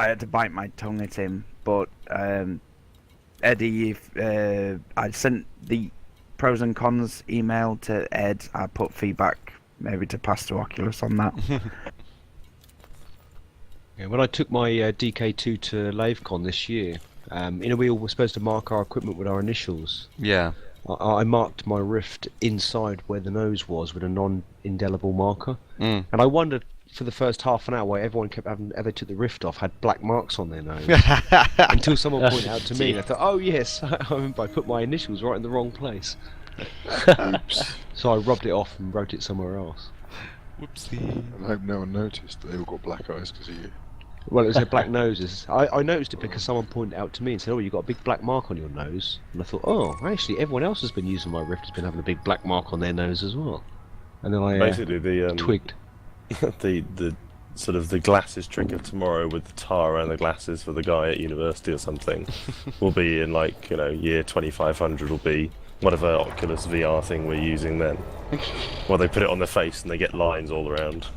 had to bite my tongue at him, but Eddie, if I sent the pros and cons email to Ed, I put feedback maybe to pass to Oculus on that. Yeah, when I took my DK2 to LaveCon this year, you know, we all were supposed to mark our equipment with our initials. Yeah. I marked my Rift inside where the nose was with a non-indelible marker, Mm. and I wondered for the first half an hour why everyone kept having, as they took the Rift off, had black marks on their nose. Until someone pointed out to me, and I thought, oh yes, I remember I put my initials right in the wrong place. Oops. So I rubbed it off and wrote it somewhere else. Whoopsie. And I hope no one noticed that they all got black eyes because of you. Well, it was their black noses. I noticed it because someone pointed out to me and said, oh, you've got a big black mark on your nose. And I thought, oh, actually, everyone else has been using my Rift has been having a big black mark on their nose as well. And then I Basically, the twigged. the sort of the glasses trick of tomorrow with the tar around the glasses for the guy at university or something will be in, like, you know, year 2500 will be whatever Oculus VR thing we're using then. Well, they put it on their face and they get lines all around.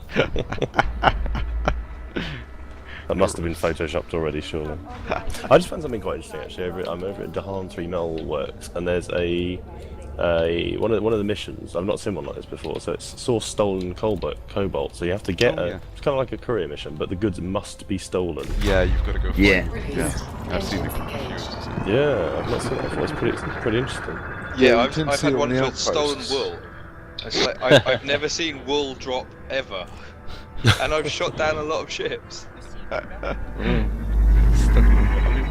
That must have been photoshopped already, surely. I just found something quite interesting actually. I'm over at Dahan 3 Mel Works, and there's one of the missions. I've not seen one like this before. So it's source stolen cobalt. So you have to get Oh, yeah. it's kind of like a courier mission, but the goods must be stolen. Yeah, you've got to go for Yeah. it. Yeah. I've seen the Engines engaged. Yeah, I've not seen that before. It's pretty interesting. Yeah, you I've tend to see had it on one the for stolen outposts. wool. It's like I've never seen wool drop ever, and I've shot down a lot of ships. I mean,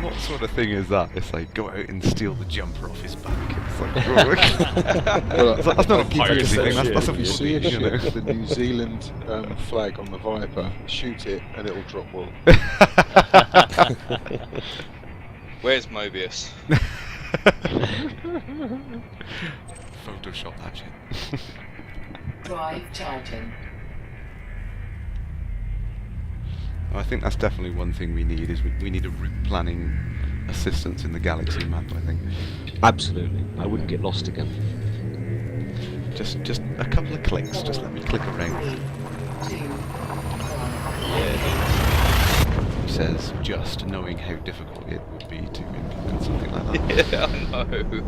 what sort of thing is that? It's like, go out and steal the jumper off his back. It's like, Well, that's not a give you piracy a thing, that's ship. something You see a you know. ship with the New Zealand flag on the Viper, shoot it and it'll drop wool. Where's Mobius? Photoshop that shit. Drive charging. I think that's definitely one thing we need, is we need a route planning assistance in the galaxy map, I think. Absolutely. I wouldn't get lost again. Just a couple of clicks, just let me click around. 3, 2, 1. He says, just knowing how difficult it would be to implement something like that. Yeah, I know.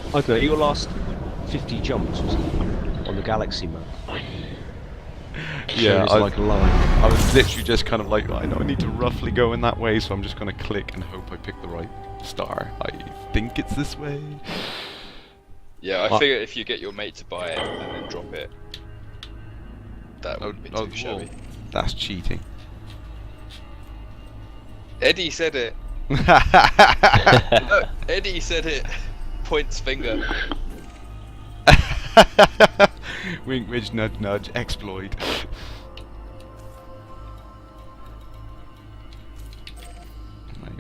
I don't know, your last 50 jumps was on the galaxy map. Yeah, It's like a line. I was literally just kind of like, I know I need to roughly go in that way, so I'm just going to click and hope I pick the right star. I think it's this way. Yeah, I figure if you get your mate to buy it and then drop it, that wouldn't be too shabby. whoa. That's cheating. Eddie said it. No, Eddie said it. Points finger. Wink, widge, nudge, nudge, exploit. Right.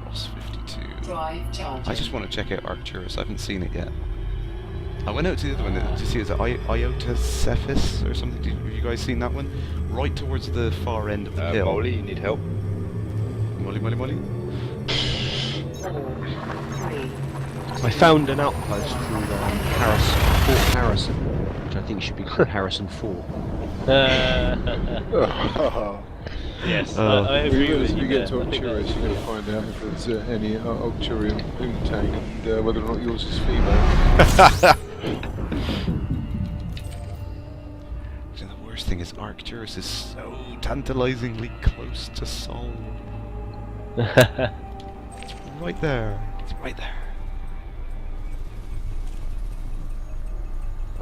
Ross 52. Drive charging. I just want to check out Arcturus. I haven't seen it yet. I went out to the other one to see, is it Iota Cephas or something? Have you guys seen that one? Right towards the far end of the hill. Molly, you need help? Molly. 4, 3. I found an outpost called Fort Harrison, which I think should be called Harrison 4. Yes, Well, I agree with as you we get to there. I think Arcturus, you're going to find out if there's any Arcturian poontang and whether or not yours is female. The worst thing is Arcturus is so tantalizingly close to Sol. It's right there. It's right there.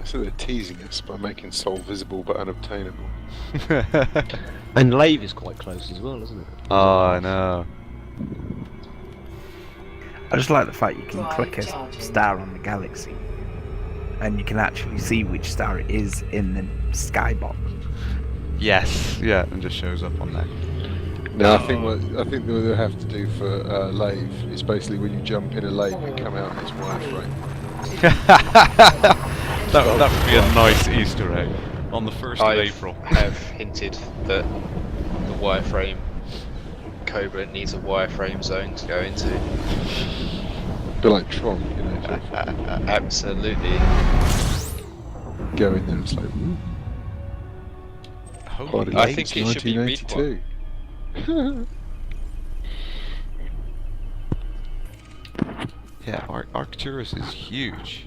So they're teasing us by making Sol visible but unobtainable. And Lave is quite close as well, isn't it? Oh, I know. I just like the fact you can Drive click a charging. star on the galaxy, and you can actually see which star it is in the skybox. Yes. Yeah, and just shows up on there. Now, I think what they have to do for Lave is basically when you jump in a lake and come out in its wireframe. That would be a nice Easter egg on the 1st of April. I have hinted that the wireframe Cobra needs a wireframe zone to go into. A bit like Tron, you know. Sort of Absolutely. go in there and it's like, ooh, Holy I days. think it should be 1982. Yeah, Arcturus is huge.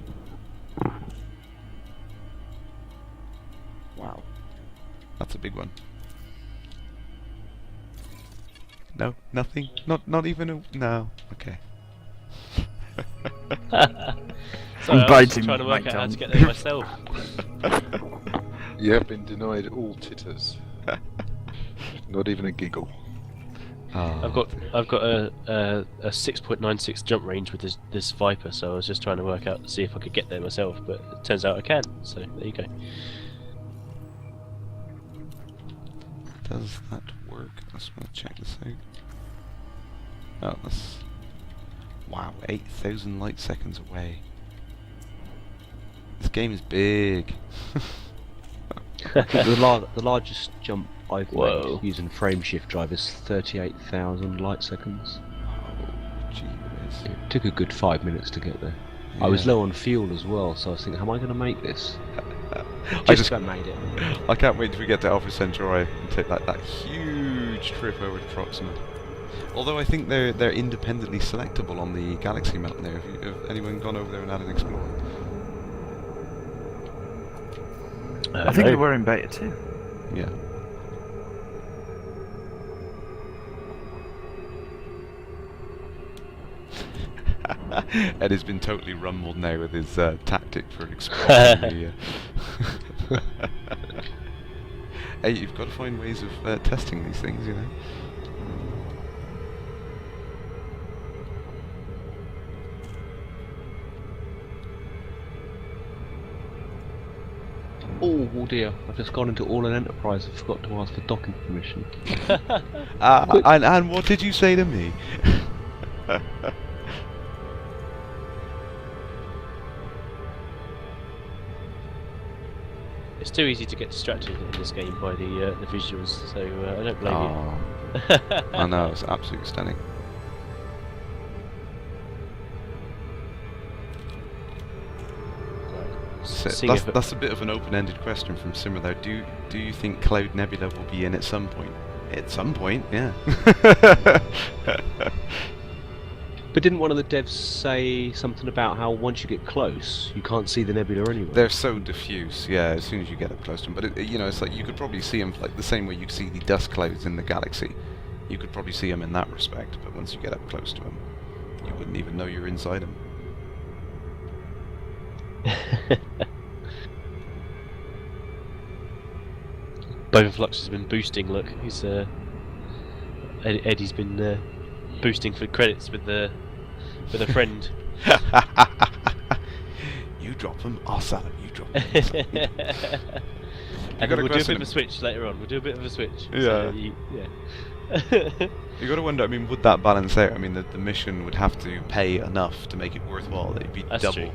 Wow. That's a big one. No, nothing? Not even a... No. Okay. Sorry, I was just biting trying to my work out how to tongue. get there myself. You have been denied all titters. Not even a giggle. Oh, I've got a 6.96 jump range with this Viper, so I was just trying to work out to see if I could get there myself, but it turns out I can. So there you go. Does that work? I just want to check this out. Oh, that's... Wow, 8,000 light seconds away. This game is big. The largest jump I've Whoa. made using frame shift drive is 38,000 light seconds. Oh, gee whiz. It took a good 5 minutes to get there. I was low on fuel as well, so I was thinking, how am I going to make this? I Just just about made it. I can't wait till we get to Alpha Centauri and take that huge trip over to Proxima. Although I think they're independently selectable on the galaxy map there. Have anyone gone over there and had an explore? I think they were in beta too. Yeah. Ed has been totally rumbled now with his tactic for exploiting the... Hey, you've got to find ways of testing these things, you know. Oh dear, I've just gone into all an enterprise and forgot to ask for docking permission. And what did you say to me? It's too easy to get distracted in this game by the visuals, so I don't blame Oh, you. I know, it's absolutely stunning. So Seeing if that's a bit of an open-ended question from Simmer though. Do you think Cloud Nebula will be in at some point? At some point, yeah. But didn't one of the devs say something about how once you get close, you can't see the nebula anyway? They're so diffuse, yeah, as soon as you get up close to them. But, you know, it's like you could probably see them like the same way you see the dust clouds in the galaxy. You could probably see them in that respect, but once you get up close to them, you wouldn't even know you're inside them. Bovenflux has been boosting. Look, he's Eddie's been boosting for credits with a friend. You drop them, I'll sell them. You drop them, I'll sell them. And then we'll do a bit of a switch later on. We'll do a bit of a switch. Yeah. So You got to wonder. I mean, would that balance out? I mean, the mission would have to pay enough to make it worthwhile. It'd be That's double. true.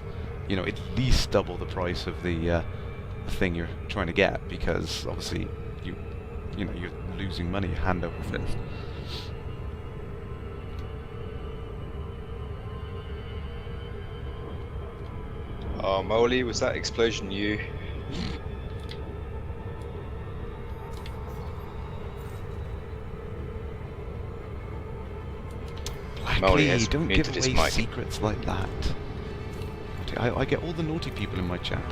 You know, at least double the price of the thing you're trying to get, because obviously you know you're losing money hand over fist. Oh, Molly, was that explosion you? Molly Blackley, has don't give muted his away mic. secrets like that. I get all the naughty people in my chat.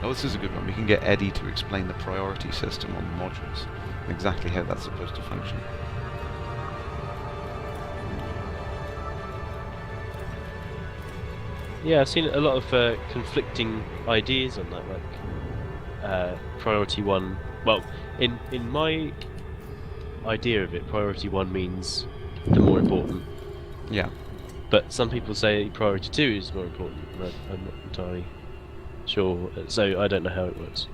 Oh, this is a good one. We can get Eddie to explain the priority system on the modules, and exactly how that's supposed to function. Yeah, I've seen a lot of conflicting ideas on that, like priority one. Well, in my idea of it, priority one means the more important. Yeah. But some people say priority two is more important. I'm not entirely sure, so I don't know how it works.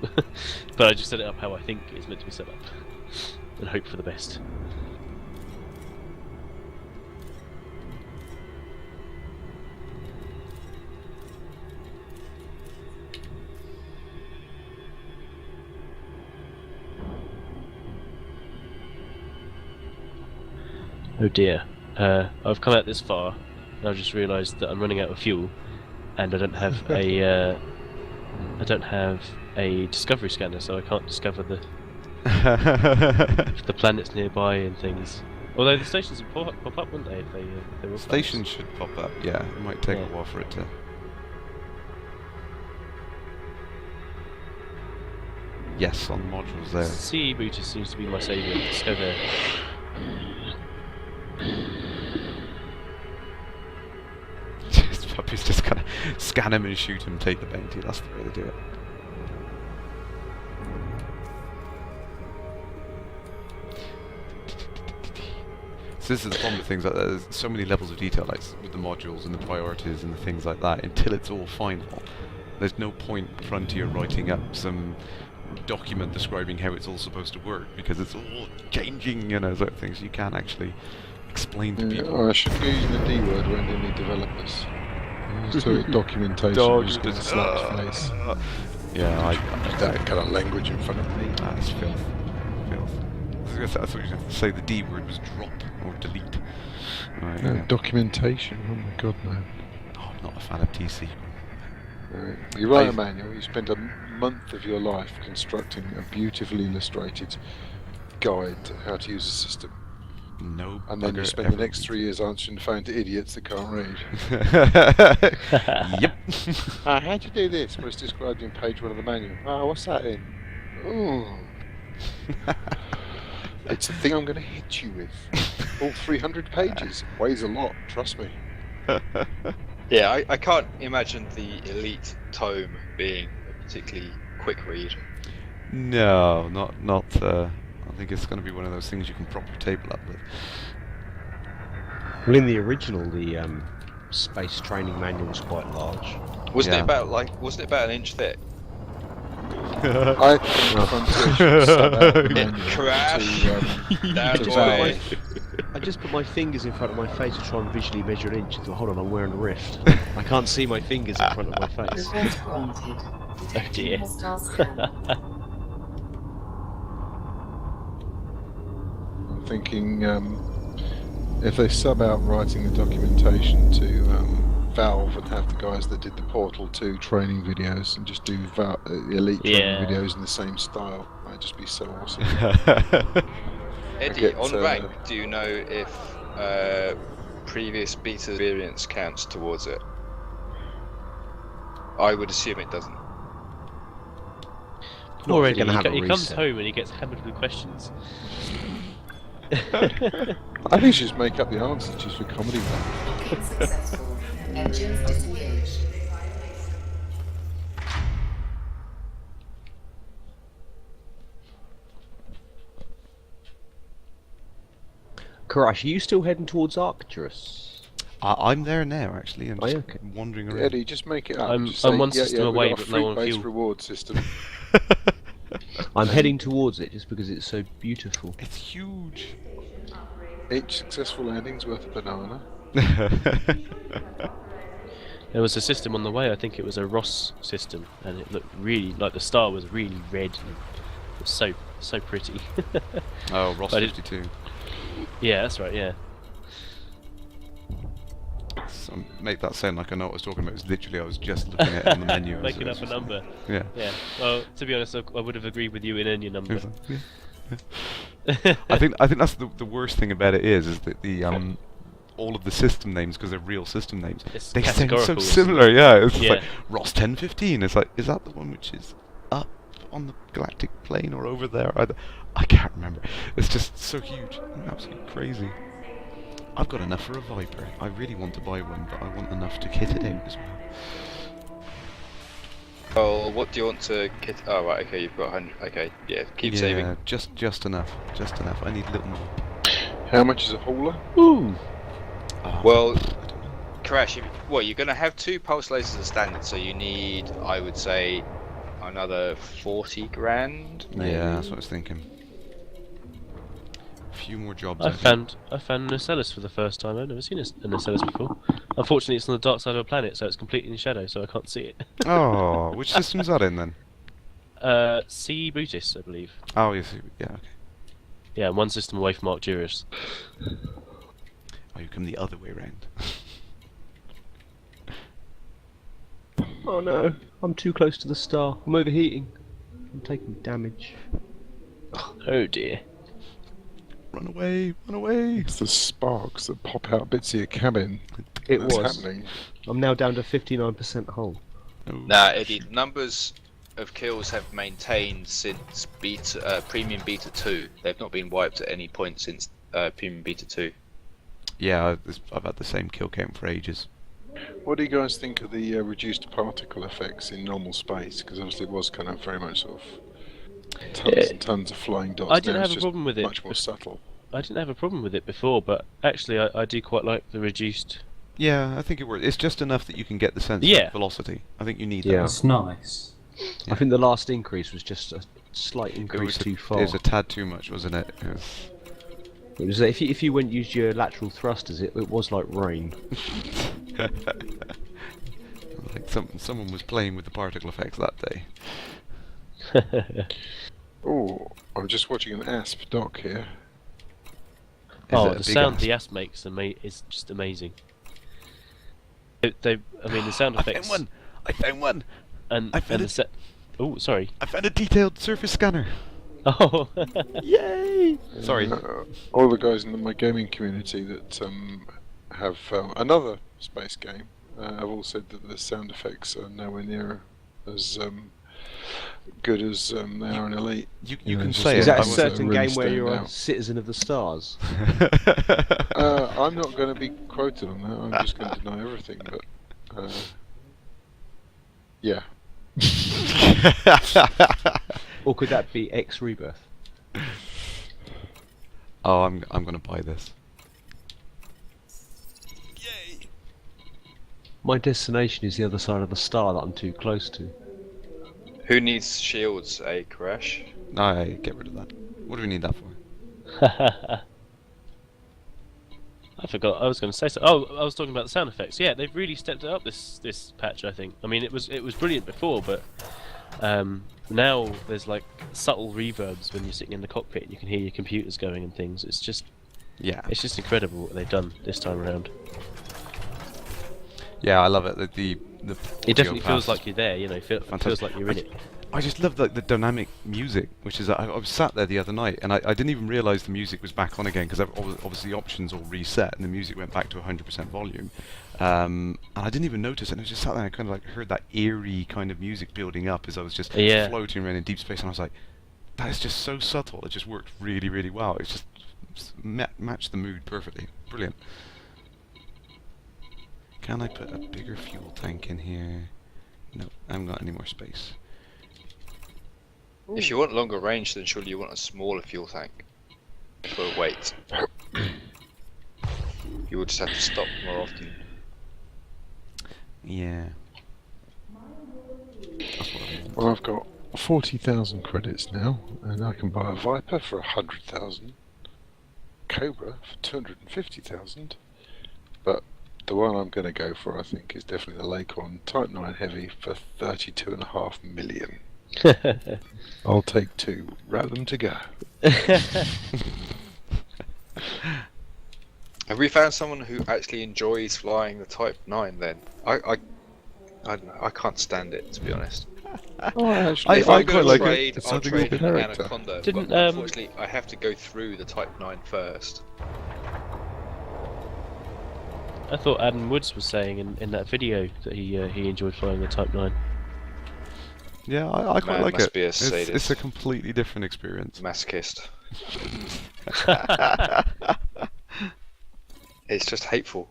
But I just set it up how I think it's meant to be set up, and hope for the best. Oh dear, I've come out this far, and I've just realised that I'm running out of fuel, and I don't have a discovery scanner, so I can't discover the planets nearby and things. Although the stations would pop up, wouldn't they? If they were Stations should pop up. Yeah, it might take Yeah. a while for it to. Yes, on modules there. CE booter seems to be my saviour. Let's go there. Just puppies just kind of scan him and shoot him, take the bounty. That's the way to do it. So this is the problem with things like that. There's so many levels of detail, like with the modules and the priorities and the things like that. Until it's all final, there's no point Frontier writing up some document describing how it's all supposed to work, because it's all changing, you know, sort of things. You can't actually explain to people. I shouldn't be using the D word when any developers. Just do it documentation. Just gonna slap his face. Yeah, I That kind of language in front of me. That's filth. Filth. I thought you have to say the D word was drop or delete. Right, No, yeah. documentation. Oh my god, no. Oh, I'm not a fan of TC. You write a manual. You spend a month of your life constructing a beautifully illustrated guide to how to use a system. No. And then you bugger spend ever the next beats 3 years answering the phone to idiots that can't read. Yep. How'd you do this? Well, it's described in page 1 of the manual. Oh, what's that in? Oh. It's the thing I'm going to hit you with. All 300 pages. Weighs a lot, trust me. Yeah, I can't imagine the Elite tome being a particularly quick read. No, not. I think it's going to be one of those things you can proper table up with. Well, in the original, the space training manual was quite large. Wasn't Yeah. it about an inch thick? I think Frontier should sub out the manual Crash. to Down Valve. boy. I just put my fingers in front of my face to try and visually measure an inch. I thought, hold on, I'm wearing a rift. I can't see my fingers in front of my face. Report granted. Detecting dear. hostile scan. I'm thinking if they sub out writing the documentation to Valve and have the guys that did the Portal 2 training videos and just do Elite Yeah. training videos in the same style, that'd just be so awesome. Eddie, get, on rank, do you know if previous beta experience counts towards it? I would assume it doesn't. Already, gonna have a he comes reset. home and he gets hammered with questions. I think you should just make up the answers just for comedy. Locking successful. Engines disengaged. Kerrash, are you still heading towards Arcturus? I'm there now, actually. I'm Oh, just okay. wandering around. Eddie, just make it up. I'm- Just I'm say, one yeah, system yeah, away, we've got but a no one free base fuel. reward system. I'm heading towards it just because it's so beautiful. It's huge. Each successful landing's worth a banana. There was a system on the way, I think it was a Ross system, and it looked really, like the star was really red, and it was so pretty. Oh, Ross But it- 52. Yeah, that's right, yeah. So make that sound like I know what I was talking about. It was literally, I was just looking at it on the menu. as Making it up a was- number. Yeah. Yeah, well, to be honest, I would have agreed with you in any It number. was like, yeah. I think that's the worst thing about it is that the all of the system names, because they're real system names, It's they sound so categorical, isn't similar. Yeah, it's just Yeah. like Ross 1015. It's like, is that the one which is up on the galactic plane or over there? I can't remember. It's just so huge, absolutely crazy. I've got enough for a Viper. I really want to buy one, but I want enough to kit it out as well. Well, what do you want to kit? Oh, right, okay, you've got 100. Okay, yeah, keep Yeah, saving. just enough. Just enough. I need a little more. How much is a hauler? Ooh! Oh, Well, I don't know. Crash, you're going to have 2 pulse lasers as standard, so you need, I would say, another 40 grand, maybe? Yeah, that's what I was thinking. A few more jobs. I think. found an Ocellus for the first time. I've never seen an Ocellus before. Unfortunately, it's on the dark side of a planet, so it's completely in shadow, so I can't see it. Oh, which system's that in then? C. Brutus, I believe. Oh, yes. Yeah, okay. Yeah, one system away from Arcturus. Oh, you come the other way round. Oh no, I'm too close to the star. I'm overheating. I'm taking damage. Oh dear. Run away! Run away! It's the sparks that pop out bits of your cabin. It That's was. happening. I'm now down to 59% hull. Oh. Nah, Eddie, the numbers of kills have maintained since Premium Beta 2. They've not been wiped at any point since Premium Beta 2. Yeah, I've had the same kill count for ages. What do you guys think of the reduced particle effects in normal space? Because obviously it was kind of very much sort of tons and tons of flying dots. I didn't Now have it's a just problem with it. Much more subtle. I didn't have a problem with it before, but actually I do quite like the reduced. Yeah, I think it works. It's just enough that you can get the sense Yeah. of velocity. I think you need Yeah. that. It's nice. Yeah. I think the last increase was just a slight increase too far. It was a tad too much, wasn't it? It was if you went use your lateral thrusters, it was like rain. Like someone was playing with the particle effects that day. Oh, I'm just watching an ASP doc here. Is Oh, it a the big sound ass? the ASP makes is just amazing. I mean, the sound I effects found one! I found one! and I found the it. set. Oh, sorry. I found a detailed surface scanner! Oh, Yay! Sorry. All the guys in my gaming community that have another space game have all said that the sound effects are nowhere near as good as they are in Elite. You Yeah, can just say Is it. that I a was- certain really game where stand you're a out. citizen of the stars? I'm not going to be quoted on that. I'm just going to deny everything. But yeah, Or could that be X Rebirth? Oh, I'm gonna buy this. My destination is the other side of the star that I'm too close to. Who needs shields, Kerrash? No, get rid of that. What do we need that for? I forgot. I was going to say so. Oh, I was talking about the sound effects. Yeah, they've really stepped it up this patch. I think. I mean, it was brilliant before, but now there's like subtle reverbs when you're sitting in the cockpit and you can hear your computers going and things. It's just incredible what they've done this time around. Yeah, I love it. The It definitely audio feels pass like you're there. You know, feels fantastic. like you're in it. I just love the dynamic music, which is I was sat there the other night and I didn't even realise the music was back on again because obviously the options all reset and the music went back to 100% volume, and I didn't even notice it. And I just sat there and I kind of like heard that eerie kind of music building up as I was just floating around in deep space, and I was like, that is just so subtle. It just worked really, really well. It's just matched the mood perfectly. Brilliant. Can I put a bigger fuel tank in here? No, I haven't got any more space. If you want longer range, then surely you want a smaller fuel tank for weight. You would just have to stop more often. Yeah. That's what I mean. well, I've got 40,000 credits now, and I can buy a Viper for 100,000, Cobra for 250,000, but the one I'm going to go for, I think, is definitely the Lakon Type 9 Heavy for 32.5 million. I'll take two. Wrap them to go. Have we found someone who actually enjoys flying the Type 9 then? I don't know, I can't stand it, to be honest. Oh, actually, If I I'm quite going like to it. trade, It's I'll something with trade the an character. Anaconda, Didn't, but unfortunately I have to go through the Type 9 first. I thought Adam Woods was saying in that video that he enjoyed flying the Type 9. Yeah, I quite Man like must it. be a It's sadist. a completely different experience. Masochist. It's just hateful.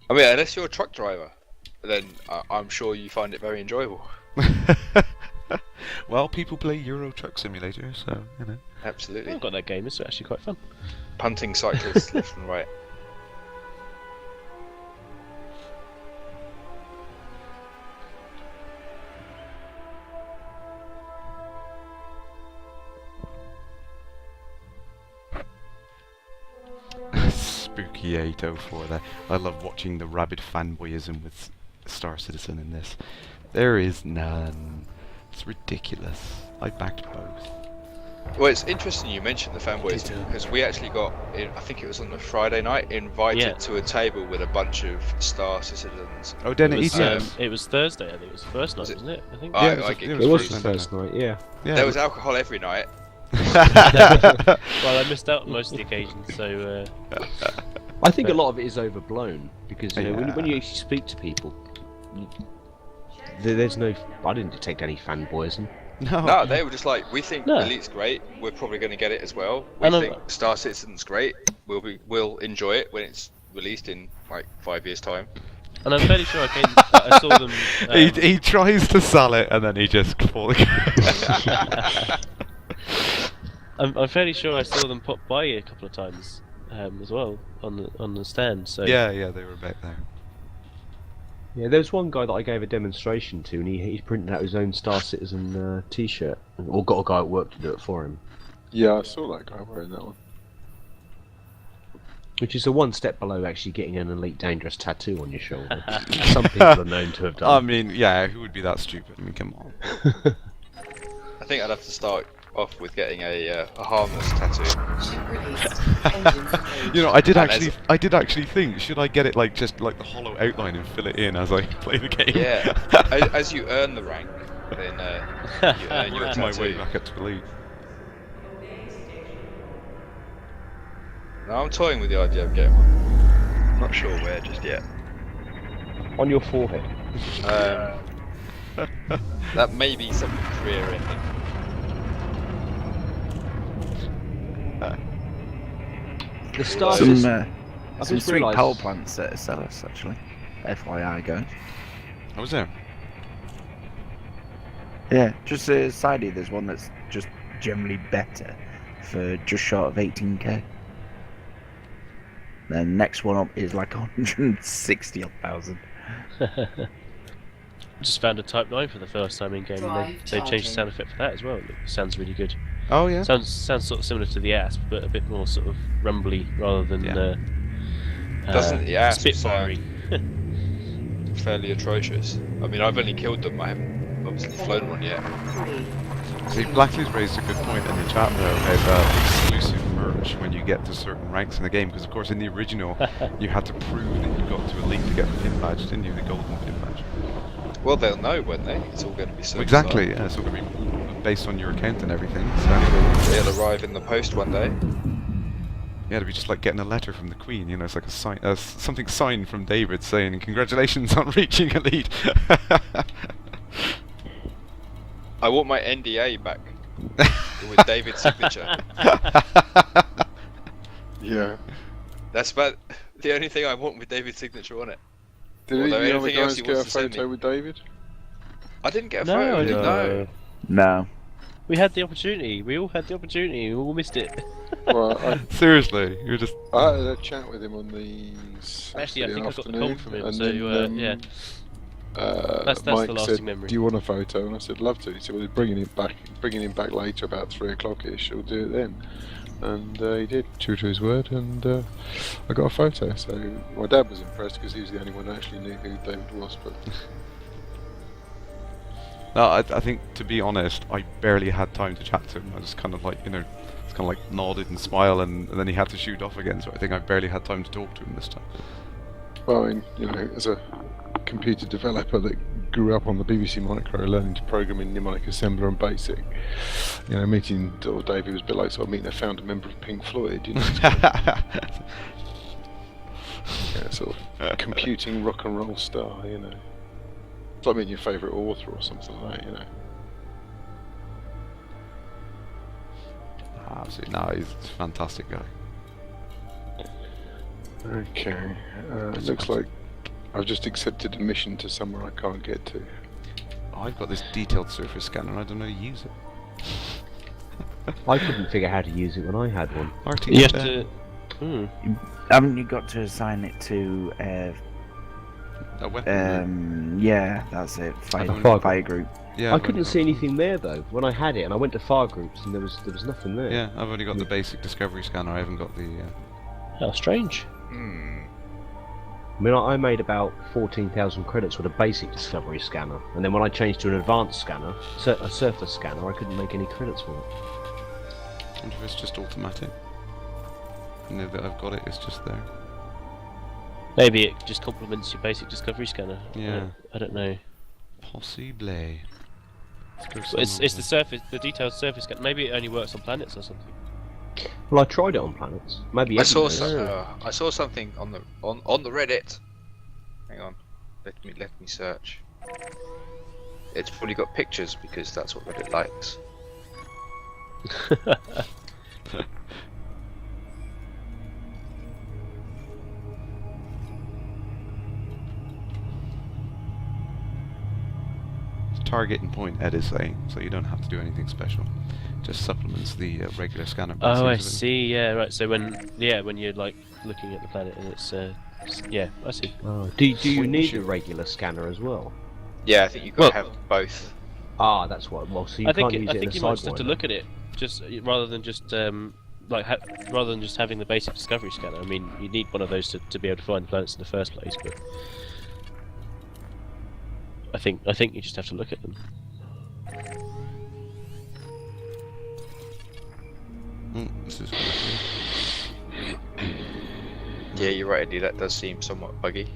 I mean, unless you're a truck driver, then I'm sure you find it very enjoyable. Well, people play Euro Truck Simulator, so you know. Absolutely. I've got that game. It's actually quite fun. Punting cyclists left and right. Spooky 804 there. I love watching the rabid fanboyism with Star Citizen in this. There is none. It's ridiculous. I backed both. Well, it's interesting you mentioned the fanboys because we actually got, I think it was on the Friday night, invited to a table with a bunch of Star Citizens. Oh, then It was Thursday. I think it was the first night, wasn't it? I think. Yeah, I it get was It was confused. the first night, yeah. Yeah. There was alcohol every night. Well, I missed out on most of the occasions, so I think a lot of it is overblown because you know, Yeah. when you actually speak to people, there's no. I didn't detect any fanboyism. No, they were just like, we think No. Elite's great. We're probably going to get it as well. We And think Star Citizen's great. We'll enjoy it when it's released in like 5 years' time. and I'm fairly sure I saw them. He tries to sell it and then he just falls. I'm fairly sure I saw them pop by a couple of times as well on the stand. So yeah, they were back there. Yeah, there was one guy that I gave a demonstration to, and he printed out his own Star Citizen T-shirt, or got a guy at work to do it for him. Yeah, I saw that guy wearing that one. Which is a one step below actually getting an Elite Dangerous tattoo on your shoulder. Some people are known to have done. I mean, yeah, who would be that stupid? I mean, come on. I think I'd have to start off with getting a harmless tattoo. Ship released. Engines engaged. You know, I did And actually think, should I get it like just like the hollow outline and fill it in as I play the game? Yeah, as you earn the rank, then you earn your Work my way tattoo. back up to Elite. No, I'm toying with the idea of getting one. Not sure where just yet. On your forehead. That may be some career ending. The star Some, system. I've some just sweet realised- power plants at Celis, actually. FYI, guys. I was there. Yeah, just sidey, there's one that's just generally better for just short of 18k. Then next one up is like 160,000. Just found a Type 9 for the first time in game, and they changed the Charging. sound effect for that as well. It sounds really good. Oh yeah. Sounds sort of similar to the Asp, but a bit more sort of rumbly rather than Yeah. Doesn't the Asp Spitfirey. fairly atrocious? I mean, I've only killed them. I haven't obviously flown one yet. 3, See, Blackley's raised a good point in the chat there about exclusive merch when you get to certain ranks in the game, because of course in the original you had to prove that you got to elite to get the pin badge, didn't you? The golden pin badge. Well, they'll know, won't they? It's all going to be so Exactly. bizarre. Yeah, it's all going to be based on your account and everything. So It'll arrive in the post one day. yeah, it'd be just like getting a letter from the Queen. You know, it's like a sign, something signed from David saying congratulations on reaching elite. I want my NDA back with David's signature. Yeah. That's about the only thing I want with David's signature on it. Did Although any of the other anything else guys he get a wants to send photo me. with David? I didn't get a No, photo. I I didn't know. No. We had the opportunity. We all had the opportunity. We all missed it. Well, Seriously, you're just. I had a chat with him on the Actually, I Saturday think I got the afternoon, call from him. and So then, yeah, that's Mike the lasting said, memory. "Do you want a photo?" And I said, "Love to." He said, "Well, he's bringing him back later, about 3 o'clock-ish. We'll do it then." And he did, true to his word, and I got a photo. So my dad was impressed because he was the only one who actually knew who David was. But No, I think to be honest, I barely had time to chat to him. I just kind of like, you know, just kind of like nodded and smiled, and then he had to shoot off again. So I think I barely had time to talk to him this time. well, I mean, you know, as a computer developer that grew up on the BBC Micro, learning to program in Mnemonic Assembler and BASIC, you know, meeting David was a bit like sort of meeting a founder member of Pink Floyd. You know, it's kind of, yeah, sort of computing rock and roll star. You know, it's like meeting your favourite author or something like that. You know. Absolutely, no, he's a fantastic guy. Okay, it looks like I've just accepted a mission to somewhere I can't get to. Oh, I've got this detailed surface scanner. I don't know how to use it. I couldn't figure out how to use it when I had one. RT, You have to. Haven't you got to assign it to, a weapon. yeah, that's it, Fire fire group. Yeah, I I've couldn't only see anything there though when I had it, and I went to fire groups and there was nothing there. got, yeah, I've only got the basic discovery scanner. I haven't got the. How strange. I mean, I made about 14,000 credits with a basic discovery scanner, and then when I changed to an advanced scanner, a surface scanner, I couldn't make any credits with it. I wonder if it's just automatic. Now that I've got it, it's just there. Maybe it just complements your basic discovery scanner. Yeah. I don't know. Possibly. Let's go But it's somewhere. the surface, the detailed surface scanner. Maybe it only works on planets or something. Well, I tried it on planets. Maybe I saw everywhere. I saw something on the Reddit. Hang on, let me search. It's probably got pictures because that's what Reddit likes. Target and point, Ed is saying, so you don't have to do anything special. Just supplements the regular scanner. by the Oh, I seems of it. see. Yeah, right. So when you're like looking at the planet and it's yeah, I see. Oh, do you Point need shoot. a regular scanner as well? Yeah, I think you've got to have both. Ah, that's what. Well, so you I think can't use I it in think a you might just have to sidewinder. look at it just rather than just rather than just having the basic discovery scanner. I mean, you need one of those to be able to find planets in the first place. But I think you just have to look at them. This is Yeah, you're right, Eddie. That does seem somewhat buggy.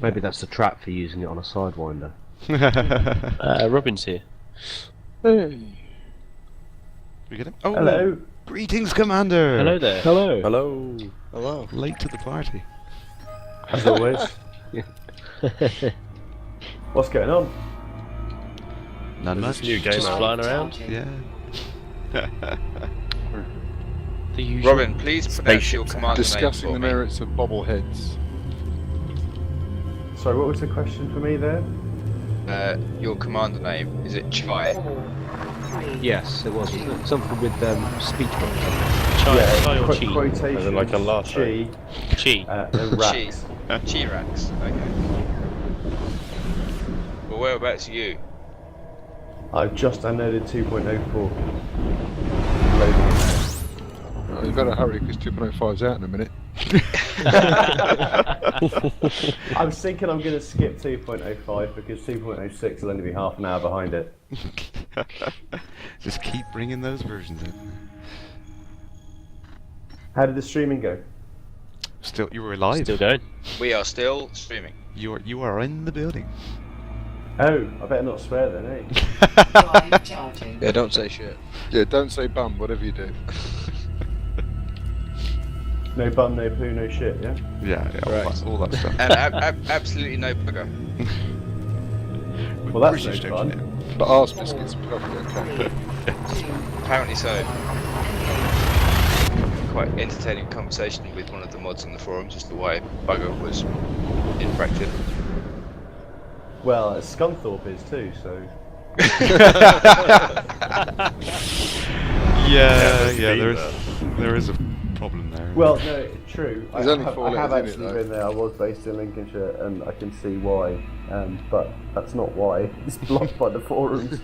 Maybe that's the trap for using it on a sidewinder. Robin's here. Hey. We get it? Oh, Hello. greetings, Commander. Hello there. Hello. Hello. Hello. Late to the party. As always. What's going on? None There's much. this new game Just out. flying around. Yeah. The usual. Robin, please pronounce your Spaceships are commander name Discussing for the me. merits of bobbleheads. Sorry, what was the question for me there? Your commander name, is it Chai? Yes, it was, wasn't it? Something with speech bubbles. Chai or Chi? Quotation. As in like a latte. Chi. Chi. And Rax. Chirax, okay. Well, whereabouts are you? I've just downloaded 2.04. Loading it now. Oh, you better hurry because 2.05's out in a minute. I was thinking I'm going to skip 2.05 because 2.06 will only be half an hour behind it. Just keep bringing those versions in. How did the streaming go? Still, you were alive. Still going. We are still streaming. You are in the building. Oh, I better not swear then, eh? Drive charging. Yeah, don't say shit. Yeah, don't say bum, whatever you do. No bum, no poo, no shit, yeah? Yeah, Right. all that stuff. And absolutely no bugger. Well, that's British, no don't fun. you know? But arse biscuits are perfectly okay. Apparently so. Quite entertaining conversation with one of the mods on the forums as to why bugger was infracted. Well, Scunthorpe is too, so... Yeah, Yeah, there is a problem there. Well, no, true. There's only 4 I have letters in it, actually though. been there. I was based in Lincolnshire, and I can see why. But that's not why. It's blocked by the forums.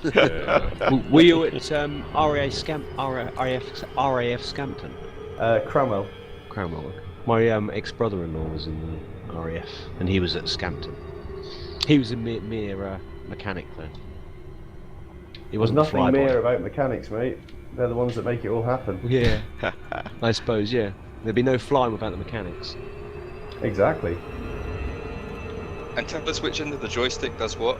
Were you at RAF Scampton? Cromwell. Cromwell. My ex-brother-in-law was in the RAF, and he was at Scampton. He was a mere mechanic though. He There's wasn't a nothing flyboy. mere about mechanics, mate. They're the ones that make it all happen. Yeah, I suppose. Yeah, there'd be no flying without the mechanics. Exactly. And tell us which end of the joystick does what.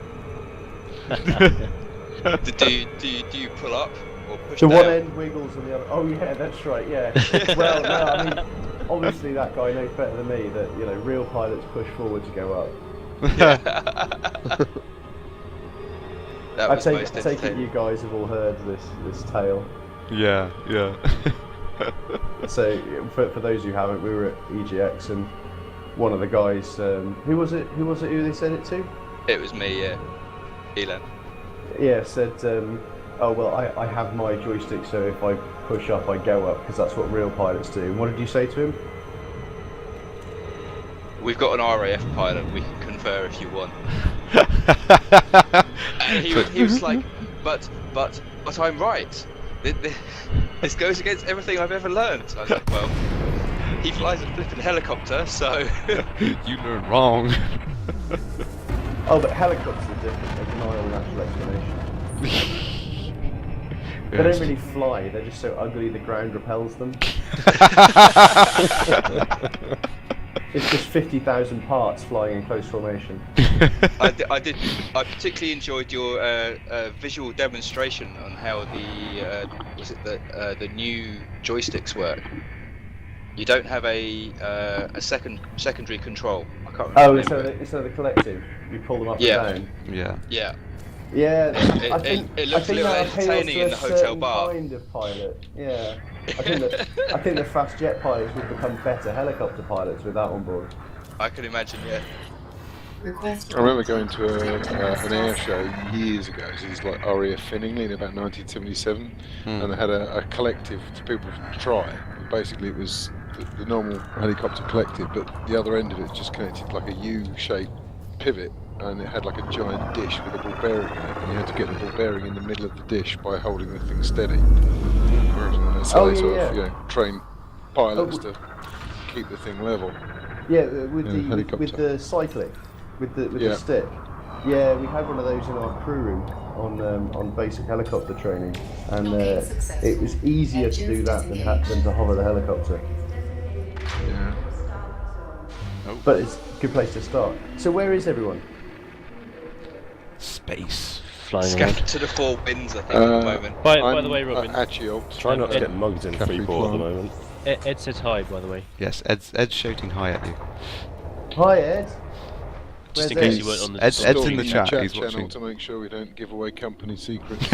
do you pull up or push The down? one end wiggles and the other. Oh yeah, that's right. Yeah. Well, no, I mean, obviously that guy knows better than me that real pilots push forward to go up. That I was take most it entertaining. you guys have all heard this tale. Yeah. So for those who haven't, we were at EGX and one of the guys, who was it who they said it to? It was me, yeah. Elan. Yeah, said, oh well, I have my joystick, so if I push up, I go up, because that's what real pilots do. And what did you say to him? We've got an RAF pilot, we can confer if you want. And he was like, but I'm right. This goes against everything I've ever learned. I was like, well, he flies a flipping helicopter, so... You learned wrong. Oh, but helicopters are different. They deny all natural explanation. They don't really fly. They're just so ugly the ground repels them. It's just 50,000 parts flying in close formation. I particularly enjoyed your visual demonstration on how the new joysticks work. You don't have a secondary control. I can't remember. Oh, the name of it. instead of the collective, you pull them up Yeah. and down. Yeah. Yeah. Yeah, I It think looks a little that appeals entertaining to in a the hotel certain bar. kind of pilot. Yeah, I think the fast jet pilots would become better helicopter pilots with that on board. I can imagine, yeah. Request I remember going to an air show years ago. This is like RAF Finningley in about 1977, and they had a collective to people to try. And basically, it was the normal helicopter collective, but the other end of it just connected like a U-shaped pivot, and it had like a giant dish with a ball bearing in it, and you had to get the ball bearing in the middle of the dish by holding the thing steady. So they sort of, train pilots to keep the thing level. Yeah, with helicopter. the cycling, with the Yeah. stick. Yeah, we had one of those in our crew room on basic helicopter training, and it was easier to do that than to hover the helicopter. Yeah. But it's a good place to start. So where is everyone? Space. Flying Scattered around. to the four winds, I think, at the moment. By I'm the way, Robin, at Achialt. Try not to get mugged in Cafe Freeport at the Plant. moment. Ed says hi, by the way. Yes, Ed's shouting hi at you. Hi, Ed. Just in Where's case you weren't on the Ed's in Storming the chat, he's channel watching. to make sure we don't give away company secrets.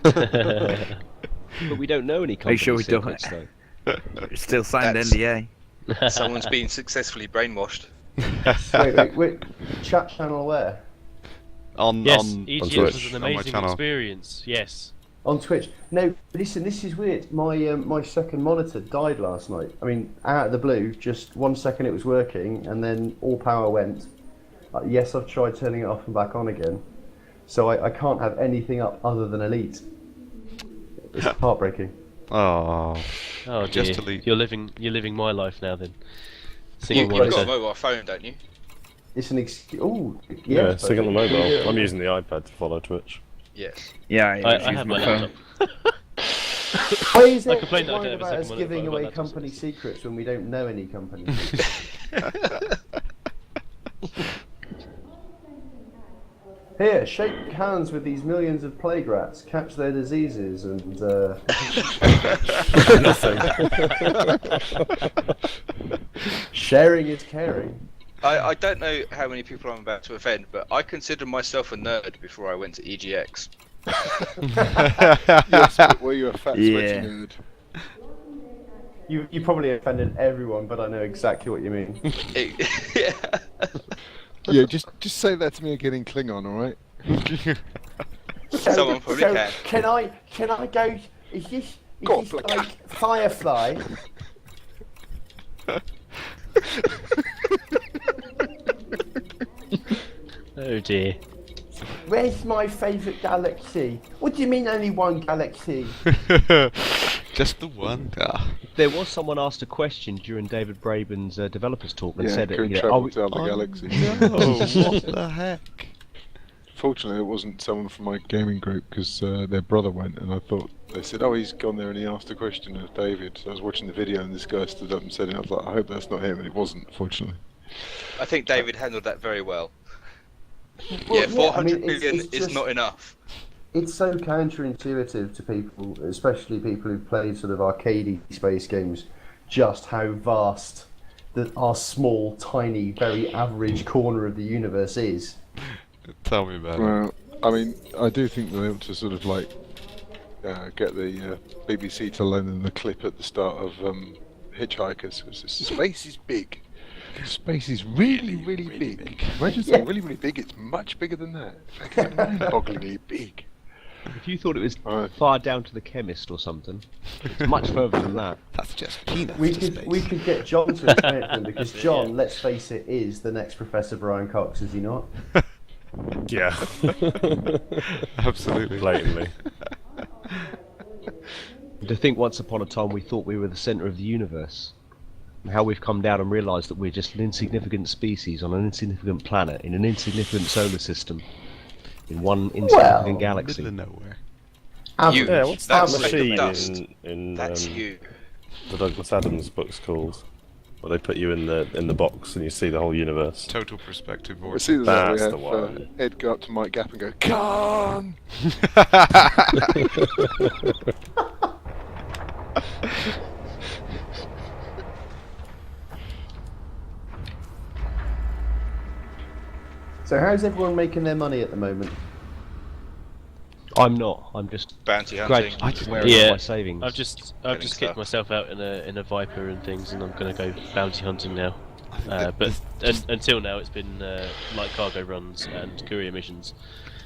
But we don't know any Are you company sure we don't? secrets, though. Still signed That's- NDA. Someone's been successfully brainwashed. wait. Chat channel where? on Yes, on EGX Twitch, was an on my amazing channel. experience. Yes. On Twitch. No, listen, this is weird. My second monitor died last night. I mean, out of the blue, just 1 second it was working, and then all power went. Yes, I've tried turning it off and back on again. So I can't have anything up other than Elite. It's heartbreaking. Oh, Oh Just dear. delete. You're living my life now then. You, Single you've got a monitor. mobile phone, don't you? It's an oh Yeah, stick it on the perfect. mobile. Yeah. I'm using the iPad to follow Twitch. Yes. Yeah, I have my laptop. Why is I it complained that I worried don't have a about second us monitor, giving but I've got away laptops company instead. secrets when we don't know any company secrets? Here, shake hands with these millions of plague rats, catch their diseases, and sharing is caring. I don't know how many people I'm about to offend, but I consider myself a nerd before I went to EGX. Yes, but were you a fat, sweaty Yeah. nerd? You probably offended everyone, but I know exactly what you mean. Yeah. Yeah, just say that to me again in Klingon, alright? Someone probably can. Can I go? Is this Go on, Blake. like Firefly? Oh dear. Where's my favourite galaxy? What do you mean only one galaxy? just the one. Ah. There was someone asked a question during David Braben's developers talk and Yeah, said, couldn't you know, travel are we- to other galaxies. No, what the heck? Fortunately, it wasn't someone from my gaming group because their brother went, and I thought they said, "Oh, he's gone there and he asked a question of David." So I was watching the video, and this guy stood up and said it. I was like, "I hope that's not him," and it wasn't, fortunately. I think David handled that very well. Well, Yeah, 400 I mean, it's million is just- not enough. It's so counterintuitive to people, especially people who've played sort of arcadey space games, just how vast our small, tiny, very average corner of the universe is. Tell me about it. Well, I mean, I do think they ought to sort of like get the BBC to lend them the clip at the start of Hitchhikers. It says, space is big. Space is really, really big. Imagine something really, really big. It's much bigger than that. In fact, it's mind-bogglingly big. if you thought it was Right. far down to the chemist or something, it's much further than that. That's just peanuts We to could space. get John to explain it to them because That's it, John, yeah. let's face it, is the next Professor Brian Cox, is he not? Yeah. Absolutely. Blatantly. To think once upon a time we thought we were the centre of the universe, and how we've come down and realised that we're just an insignificant species on an insignificant planet in an insignificant solar system in one insignificant galaxy. Middle of nowhere. You, Yeah, what's that's that machine machine dust. in That's you. the Douglas Adams books called? Where they put you in the box and you see the whole universe. Total perspective. As soon as that, we That's have the one. Ed go up to Mike Gap and go, "Khan!" So how's everyone making their money at the moment? I'm not. I'm just Bounty hunting. wearing Yeah. all my savings. I've just Getting kicked stuff. myself out in a Viper and things, and I'm gonna go bounty hunting now. But until now, it's been light cargo runs and courier missions.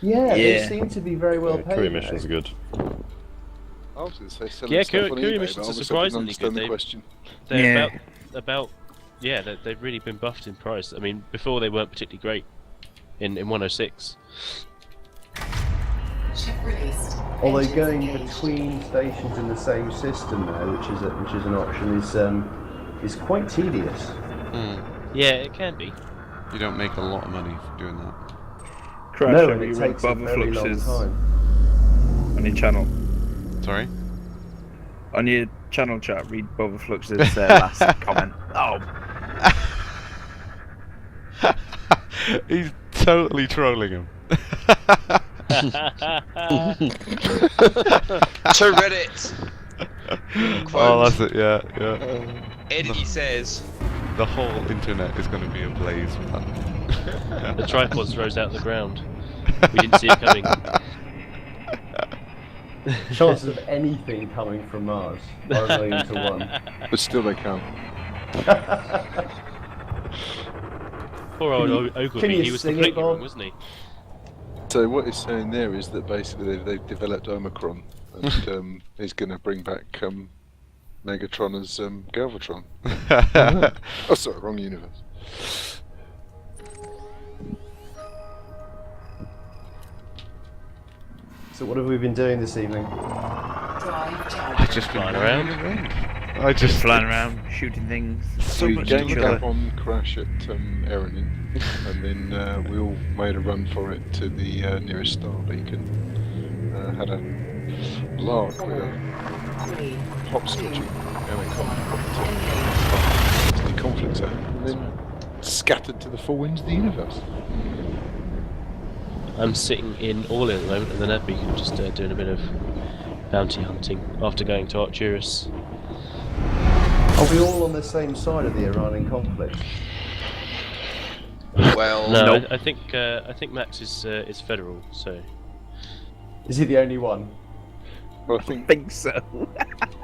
Yeah, they Yeah. seem to be very well Yeah, paid. courier now. missions are good. I was going to say selling Yeah, stuff on courier eBay, missions but are obviously I didn't surprisingly understand good. the question. They're Yeah. about yeah, they've really been buffed in price. I mean, before they weren't particularly great in 106. Ship released. Although Engines going engaged. between stations in the same system now, which is an option, is quite tedious. Yeah, it can be. You don't make a lot of money for doing that. Crash, No, have and you it read takes a Bother very long Flux's time. on your channel? Sorry? On your channel chat, read Bother Flux's last comment. Oh, He's totally trolling him. To Reddit. Oh, Quote, that's it. Yeah, yeah. Eddie says, The whole internet is going to be ablaze with that. The tripods rose out of the ground. We didn't see it coming. Chances of anything coming from Mars are 1,000,000 to 1. But still they come. Poor old Can Ogilvy, you he was sing it, completely Bob? wrong, wasn't he? So what it's saying there is that basically they've developed Omicron, and he's going to bring back Megatron as Galvatron. Oh, sorry, wrong universe. So what have we been doing this evening? Drive charging. I've just been Flying running around. I just Flying around, shooting things. So We much gained each up other. on Kerrash at Erenin, and then we all made a run for it to the nearest star beacon. Had a lark with a 3, hop switching and a conflict zone, and then scattered to the four winds of the universe. I'm sitting in Orlin at the moment, and then that beacon just doing a bit of bounty hunting after going to Arcturus. Are we all on the same side of the Iranian conflict? Well, No, Nope. I think Max is federal, so Is he the only one? Well, I think so.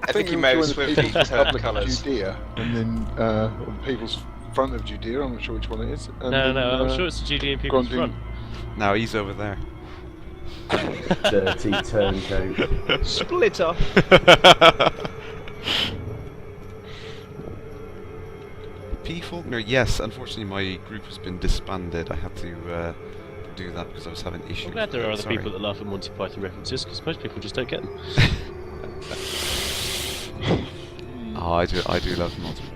I think you he'll may have join the swiftly People's turned Republic of colours. Judea, and then the People's Front of Judea. I'm not sure which one it is. And no, then, I'm sure it's the Judean People's Grandin- Front. No, he's over there. Dirty turncoat. Splitter. P. Faulkner, yes, unfortunately my group has been disbanded. I had to do that because I was having issues. I'm glad there with are it, other sorry. people that laugh at Monty Python references, because most people just don't get them. Oh, I do love Monty Python.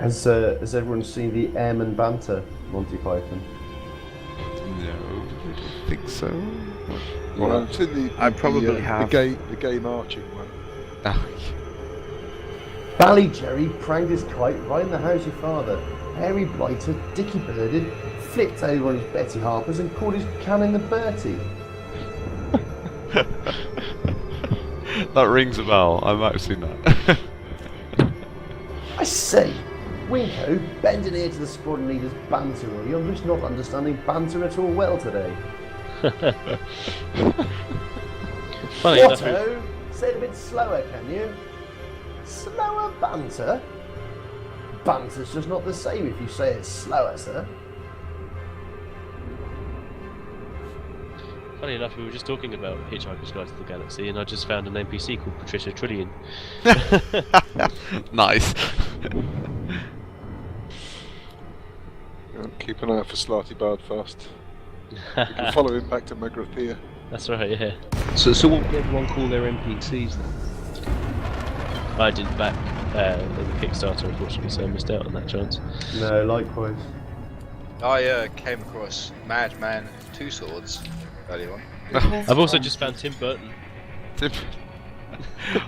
Has everyone seen the M and Banter Monty Python? No, I don't think so. Well, I've seen the, I probably have. the gay marching one. Oh, Bally Jerry pranged his kite right in the house of your father. Harry Blighter, Dicky Birded, flipped over on his Betty Harpers and called his cannon the Bertie. that rings a bell. I might have seen that. I say, Winko, bend an ear to the squad leader's banter, or you're just not understanding banter at all well today. Funny enough, Otto, say it a bit slower, can you? Slower banter? Banter's just not the same if you say it slower, sir. funny enough, we were just talking about Hitchhiker's Guide to the Galaxy, and I just found an NPC called Patricia Trillian. Nice. Keep an eye out for Slarty Bardfast. You can follow him back to Magrathea. That's right, yeah. So what would everyone call their NPCs then? I didn't back the Kickstarter, unfortunately, so I missed out on that chance. No, likewise. I came across Madman Two Swords earlier on. I've also just found Tim Burton.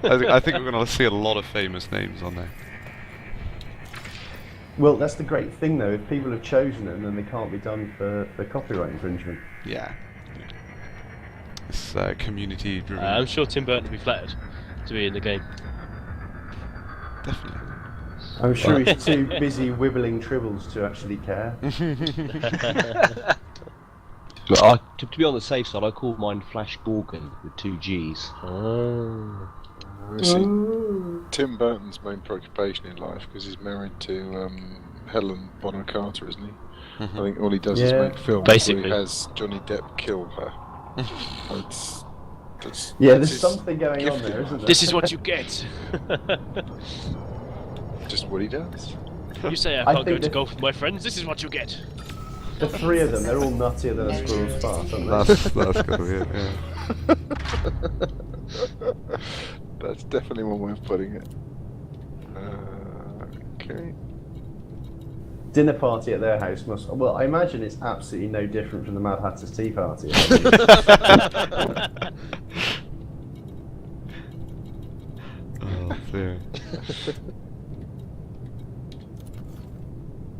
I think we're going to see a lot of famous names on there. Well, that's the great thing though, if people have chosen them, then they can't be done for copyright infringement. Yeah. It's community driven. I'm sure Tim Burton would be flattered to be in the game. Definitely. I'm sure he's too busy wibbling tribbles to actually care. But to be on the safe side, I call mine Flash Gorgon with 2 G's. Oh. See, Tim Burton's main preoccupation in life, because he's married to Helen Bonham Carter, isn't he? I think all he does is Yeah. make films Basically. where he has Johnny Depp kill her. Yeah, that's there's his something going on gift in there, life. isn't there? This is what you get! Just what he does. You say I I can't go think to that- golf with my friends, this is what you get! The three of them, they're all nuttier than a squirrel's fart, aren't they? That's going to be it, yeah. That's definitely one way of putting it. Okay. Dinner party at their house must... Well, I imagine it's absolutely no different from the Mad Hatter's tea party. Oh, dear.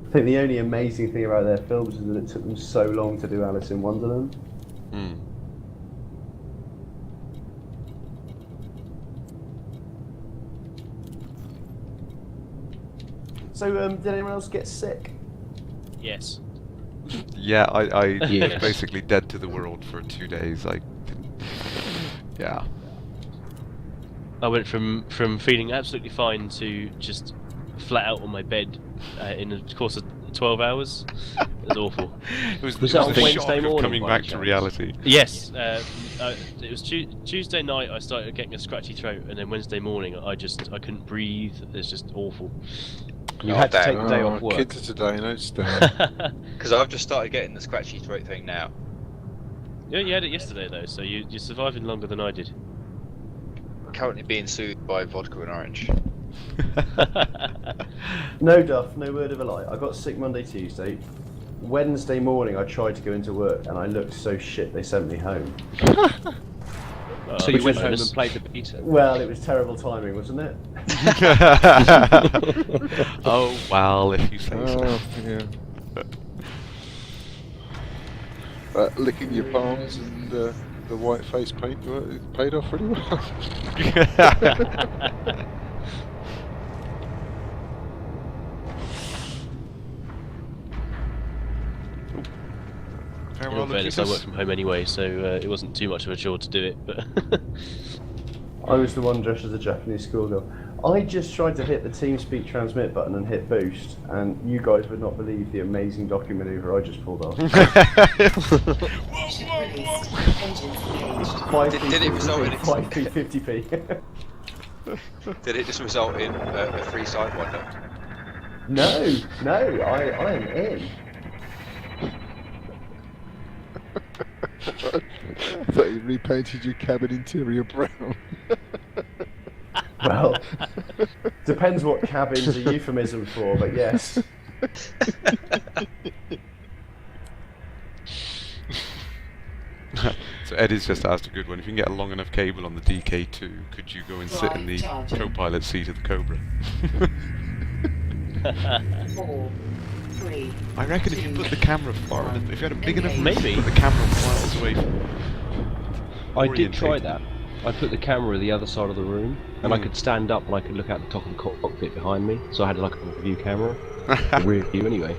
I think the only amazing thing about their films is that it took them so long to do Alice in Wonderland. Hmm. So, did anyone else get sick? Yes. Yeah, I Yes. was basically dead to the world for 2 days. I didn't. Yeah. I went from feeling absolutely fine to just flat out on my bed in the course of 12 hours. It was awful. It was Was the that on shock Wednesday of morning, coming by back any to chance? reality. Yes, it was Tuesday night. I started getting a scratchy throat, and then Wednesday morning I couldn't breathe. It's just awful. You Oh, had to damn. take the day off work. Kids of today, no stay. Because I've just started getting the scratchy throat thing now. Yeah, you had it yesterday though, so you're surviving longer than I did. Currently being soothed by vodka and orange. No, Duff, no word of a lie. I got sick Monday, Tuesday. Wednesday morning, I tried to go into work and I looked so shit they sent me home. So you went home bonus. and played the beta. Well, it was terrible timing, wasn't it? Oh well, if you say so. Oh, yeah. Licking your palms and the white face paint it paid off pretty well. In Farewell, all fairness, I Lucas. work from home anyway, so it wasn't too much of a chore to do it. But I was the one dressed as a Japanese schoolgirl. I just tried to hit the TeamSpeak transmit button and hit boost, and you guys would not believe the amazing docking maneuver I just pulled off. Ship released. Engines engaged. Did it result in 5p, 50p. Did it just result in a free sidewinder? No, I am in. I thought you repainted your cabin interior brown. Well, depends what cabin's a euphemism for, but yes. So Eddie's just asked a good one. If you can get a long enough cable on the DK2, could you go and sit in the co-pilot seat of the Cobra? 4, 3. I reckon if you put the camera far enough, if you had a big enough room Maybe. to put the camera miles away from I did try orientate. that. I put the camera the other side of the room, and I could stand up and I could look out the top of the cockpit behind me. So I had like a view camera. A weird view anyway.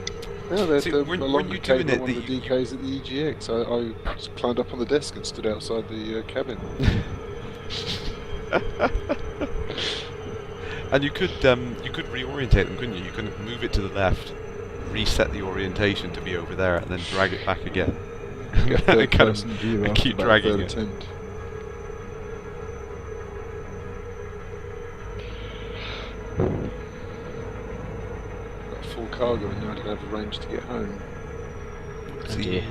Yeah, there's See, a weren't longer you doing cable it on one of the- the DKs at the EGX. I just climbed up on the desk and stood outside the cabin. And you could reorientate them, couldn't you? You could move it to the left, reset the orientation to be over there, and then drag it back again. Get And third kind of person view after keep about dragging third it. attempt. Got full cargo and now I don't have the range to get home. oh dear.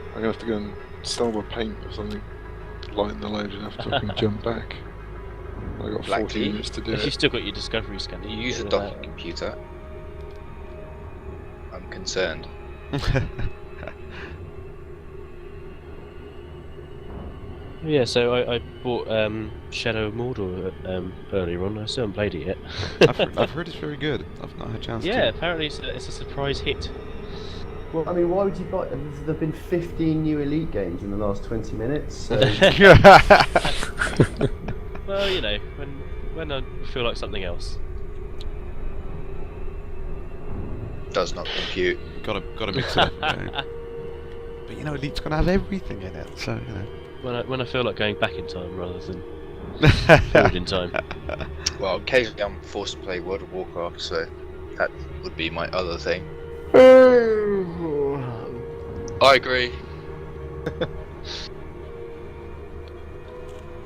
I'm gonna have to go and stole my paint or something. Lighten the load enough so I can jump back. I got Black 40 tea? minutes to do If you it. still got your Discovery scanner, You use a do that. docking computer. I'm concerned. Yeah, so I bought Shadow of Mordor earlier on. I still haven't played it yet. I've heard it's very good. I've not had a chance Yeah, to. apparently it's a surprise hit. Well, I mean, why would you buy? There've been 15 new Elite games in the last 20 minutes. So Well, you know, when I feel like something else. Does not compute. Gotta mix it up. You know. But you know, Elite's gonna have everything in it, so you know. When I feel like going back in time rather than forward in time. Well, occasionally I'm forced to play World of Warcraft, so that would be my other thing. I agree.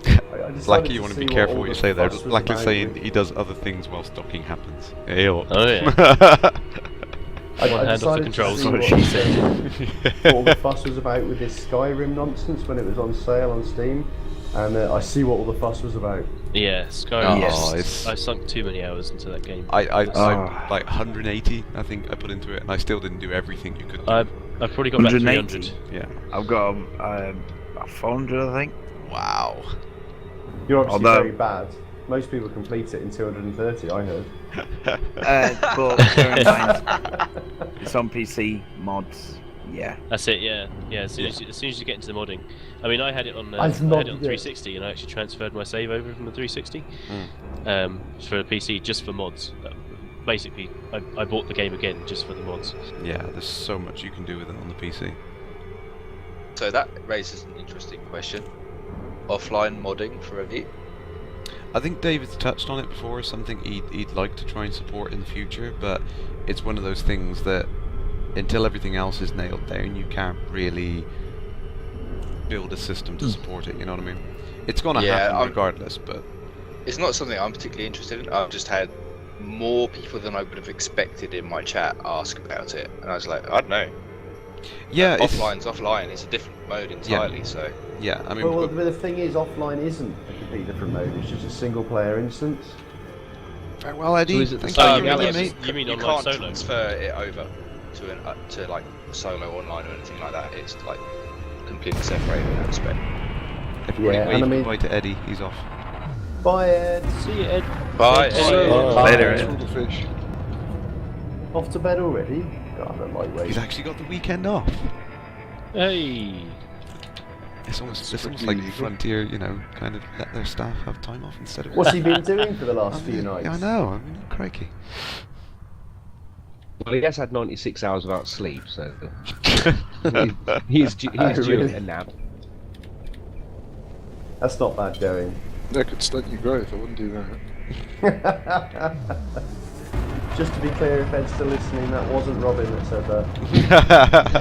I decided Blackie, you want to see be careful all what you the say there. fuss was Blackie about saying with- he does other things while stocking happens. Ew. Oh yeah. I One hand off the decided to controls. see What what she what all the fuss was about with this Skyrim nonsense when it was on sale on Steam, and I see what all the fuss was about. Yeah, Skyrim. Oh, it's- I sunk too many hours into that game. I Ah. like 180, I think I put into it, and I still didn't do everything you could do. I've probably got about 180. 300. Yeah. I've got a 400, I think. Wow. You're obviously Although- very bad. Most people complete it in 230, I heard. But bear in mind, it's on PC mods. Yeah. That's it. Yeah, yeah. As soon as you get into the modding, I mean, I had it on I've I had it on modded it. 360, and I actually transferred my save over from the 360 Hmm. for a PC just for mods. basically I bought the game again just for the mods. Yeah, there's so much you can do with it on the PC. So that raises an interesting question. Offline modding for Elite? I think David's touched on it before, something he'd like to try and support in the future, but it's one of those things that until everything else is nailed down, you can't really build a system to support it, you know what I mean? It's gonna happen regardless, but... It's not something I'm particularly interested in. I've just had more people than I would have expected in my chat ask about it, and I was like, I don't know. Yeah, offline's offline, it's a different mode entirely, so... Yeah, I mean... Well, the thing is, offline isn't a completely different mode, it's just a single player instance. Very well, Eddie. So is it the Thank same you, mate? You mean you online can't solo? transfer it over to like solo online or anything like that. It's like completely separated in that respect. Everybody Yeah, wave and I mean- goodbye to Eddie, he's off. Bye, Ed. See you, Ed. Bye. Later, Thanks Ed. for all the fish. Off to bed already? God, I'm lightweight. He's actually got the weekend off. Hey. It's almost pretty like legal. Frontier, you know, kind of let their staff have time off instead of... What's he been doing for the last few nights? Yeah, I know, I mean, crikey. Well, he has had 96 hours without sleep, so he's due really? a nap. That's not bad going. That could stunt your growth, I wouldn't do that. Just to be clear, if Ed's still listening, that wasn't Robin that said that.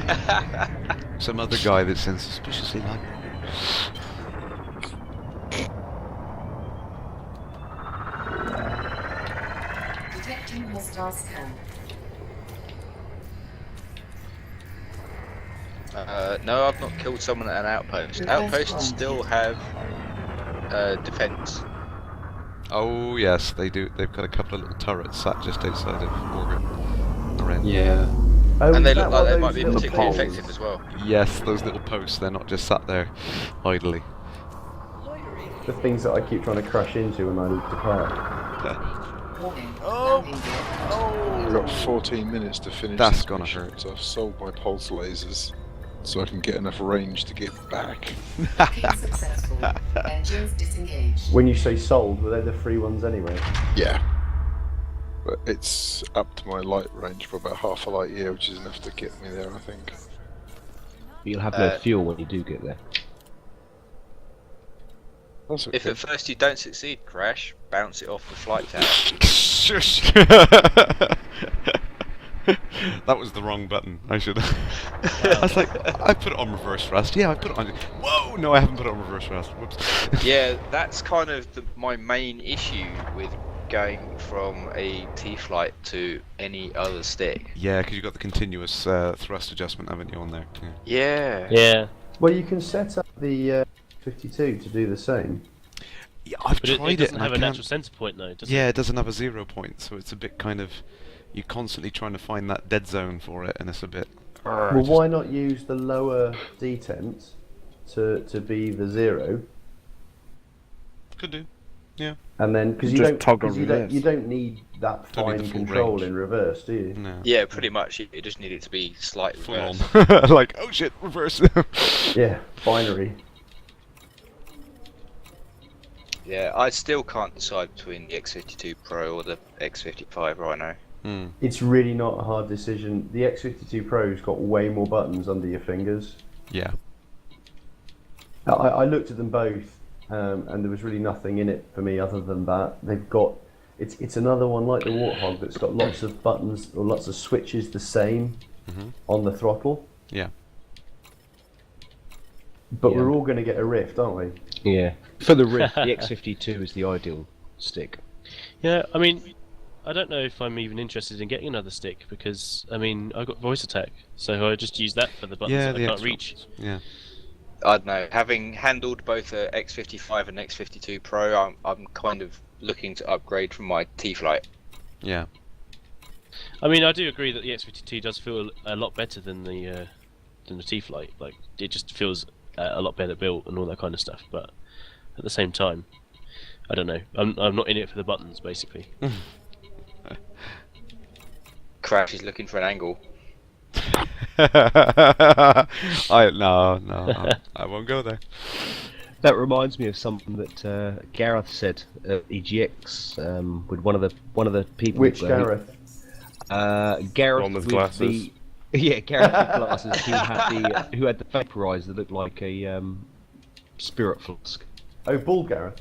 Some other guy that sounds suspiciously like Detecting hostile scan. No, I've not killed someone at an outpost. Outposts still have defense. Oh yes, they do. They've got a couple of little turrets sat just outside of orbit around. Yeah. Oh, And is they that look what like they those might be little particularly poles- effective as well. Yes, those little posts. They're not just sat there idly. The things that I keep trying to crash into when I depart. Warning. Oh. Landing gear. I've got 14 minutes to finish. That's this gonna mission, hurt. So I've sold my pulse lasers so I can get enough range to get back. Docking successful. Engines disengaged. When you say sold, were they the free ones anyway? Yeah. But it's up to my light range for about half a light year, which is enough to get me there, I think. But you'll have no fuel when you do get there. That's okay. If at first you don't succeed, Crash, bounce it off the flight tower. Shush. That was the wrong button. I should. I was like, I put it on reverse thrust. Yeah, I put it on. Whoa! No, I haven't put it on reverse thrust. Whoops. Yeah, that's kind of my main issue with going from a T-flight to any other stick. Yeah, because you've got the continuous thrust adjustment, haven't you, on there? Yeah. Yeah. Well, you can set up the 52 to do the same. Yeah, I've But tried it doesn't and have I a can't- natural center point though, does Yeah, it? it doesn't have a 0 point, so it's a bit kind of... You're constantly trying to find that dead zone for it, and it's a bit... Well, why not use the lower detent to be the 0? Could do. Yeah. And then, because you Just don't, toggle 'cause reverse. you don't need that Don't need fine the full control range. in reverse, do you? No. Yeah, pretty much. You just need it to be slightly Full reverse. on. Like, oh shit, reverse. Yeah, binary. Yeah, I still can't decide between the X52 Pro or the X55 Rhino. Hmm. It's really not a hard decision. The X52 Pro's got way more buttons under your fingers. Yeah. I looked at them both, and there was really nothing in it for me other than that. They've got, it's another one like the Warthog that's got lots of buttons or lots of switches the same Mhm. on the throttle. Yeah. But Yeah. we're all going to get a Rift, aren't we? Yeah. For the Rift, the X52 is the ideal stick. Yeah, I mean, I don't know if I'm even interested in getting another stick because, I mean, I got voice attack, so I just use that for the buttons Yeah, that I the can't extra reach. options. Yeah. I don't know. Having handled both a X55 and X52 Pro, I'm kind of looking to upgrade from my T-flight. Yeah. I mean, I do agree that the X52 does feel a lot better than the T-Flight. Like, it just feels a lot better built and all that kind of stuff. But at the same time, I don't know. I'm not in it for the buttons, basically. Crash is looking for an angle. I won't go there. That reminds me of something that Gareth said at EGX with one of the people. Which Gareth? Gareth One with glasses. Yeah, Gareth with glasses. Who had the vaporizer that looked like a spirit flask. Oh, bald Gareth.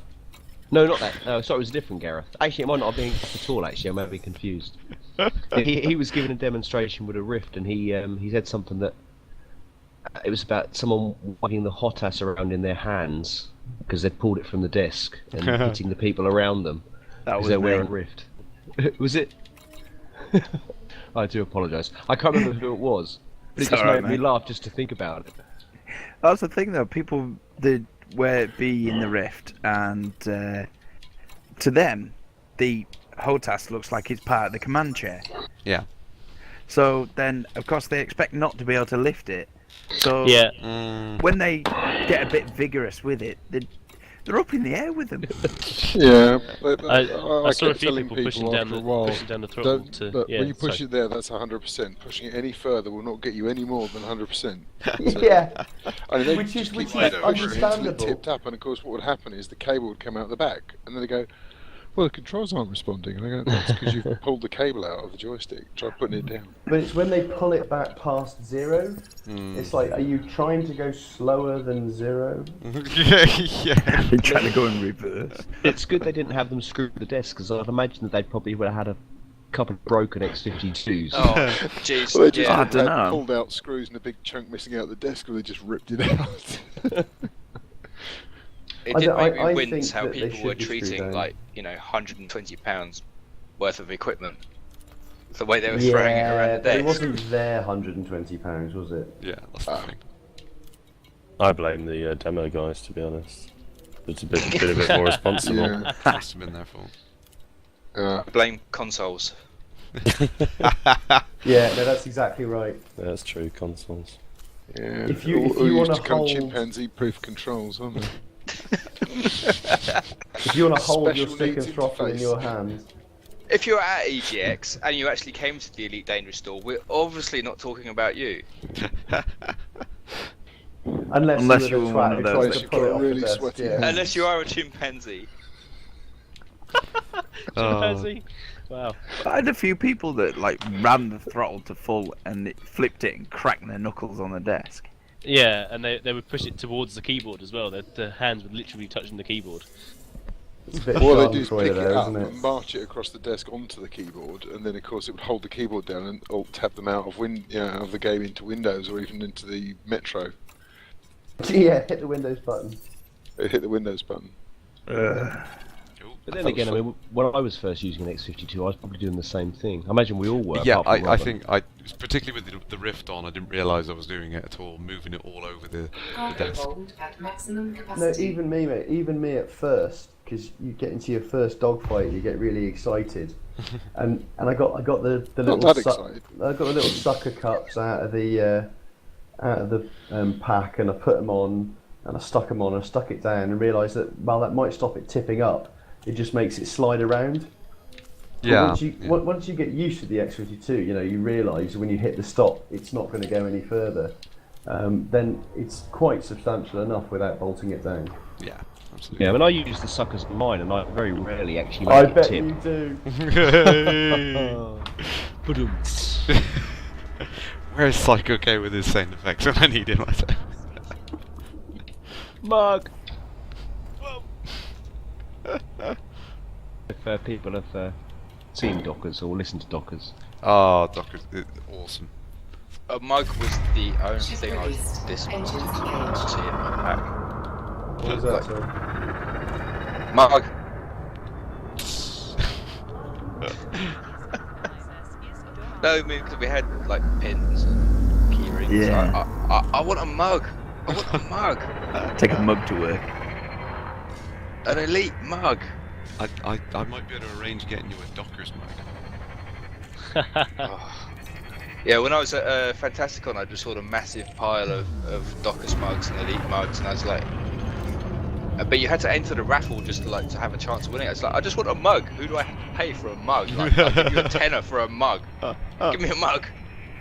No, not that. No, sorry, it was a different Gareth. Actually, it might not have been at all. Actually, I might be confused. he was given a demonstration with a rift, and he said something that it was about someone wagging the hot ass around in their hands because they'd pulled it from the desk and hitting the people around them because they're wearing rift. Was it? I do apologise. I can't remember who it was, but it just made me laugh just to think about it. That's the thing, though. People did be in the rift, and to them, the HOTAS looks like it's part of the command chair. Yeah. So then, of course, they expect not to be able to lift it. So Yeah. when they get a bit vigorous with it, they're up in the air with them. Yeah, I saw a kept few telling people pushing down after a while, the throttle don't, to. look, Yeah, when you push sorry. it there, that's 100%. Pushing it any further will not get you any more than 100%. Yeah. I mean, they Which is just keep wide pushing open. it until it Understandable. tipped up, and of course, what would happen is the cable would come out the back, and then they go, "Well, the controls aren't responding." And I go, "That's because you've pulled the cable out of the joystick. Try putting it down." But it's when they pull it back past 0. It's like, are you trying to go slower than 0? Yeah. They're trying to go in reverse. It's good they didn't have them screw the desk because I'd imagine that they probably would have had a couple of broken X-52s. Oh, jeez. Well, they just I had dunno. pulled out screws and a big chunk missing out the desk, or they just ripped it out. It did make I me wince think how that they people were should be screwed treating, down. like, £120 worth of equipment. The way they were throwing it around the but it desk. wasn't their £120, was it? Yeah, that's the thing. I blame the demo guys, to be honest. It's a bit more responsible. Yeah. Must have been their fault. Blame consoles. Yeah, no, that's exactly right. That's true, consoles. Yeah. If you all used wanna to come hold- chimpanzee-proof controls, aren't they? If you want to hold your Special stick and needs throttle in interface. your hand, If you're at EGX and you actually came to the Elite Dangerous store, we're obviously not talking about you. unless you you were were one the of twat those who tries that to pull it got off really the desk, sweaty yeah. hands. Unless you are a chimpanzee. Chimpanzee. Wow. I had a few people that like ran the throttle to full and it flipped it and cracked their knuckles on the desk. Yeah, and they would push it towards the keyboard as well. The hands would literally be touching the keyboard. It's a bit All they sharp do is for pick you it there, up isn't and march it across the desk onto the keyboard, and then of course it would hold the keyboard down and alt-tab them out of out of the game into Windows or even into the Metro. Yeah, hit the Windows button. They hit the Windows button. But then again, I mean, when I was first using an X-52, I was probably doing the same thing. I imagine we all were. Yeah, apart from I Robin. think particularly with the Rift on, I didn't realise I was doing it at all, moving it all over the Cargo desk. hold at maximum No, capacity. even me, mate. Even me at first, because you get into your first dogfight, you get really excited, and I got the Not little that excited. I got the little sucker cups out of the pack, and I put them on, and I stuck them on, and I stuck it down, and realised that while that might stop it tipping up, it just makes it slide around. But Yeah. once you get used to the X-52, you realise when you hit the stop, it's not going to go any further. Then it's quite substantial enough without bolting it down. Yeah, absolutely. Yeah, I mean, I use the suckers on mine, and I very rarely actually I make it bet tip. you do. Where's Psycho K with his sound effects when I need him? Mug! If people have seen Dockers or listened to Dockers. Oh, Docker, awesome. A mug was the only Ship thing I was released. disappointed Engines to engaged. see in my pack. What was that, sorry? Mug. No, I mean, because we had like pins and key rings. Yeah. I want a mug. I want a mug. Take a mug to work. An elite mug. I might be able to arrange getting you a Dockers mug. Yeah, when I was at Fantasticon, I just saw a massive pile of Dockers mugs and elite mugs, and I was like, but you had to enter the raffle just to have a chance of winning. It's like, I just want a mug. Who do I have to pay for a mug? Like, I'll give you a tenner for a mug. Give me a mug.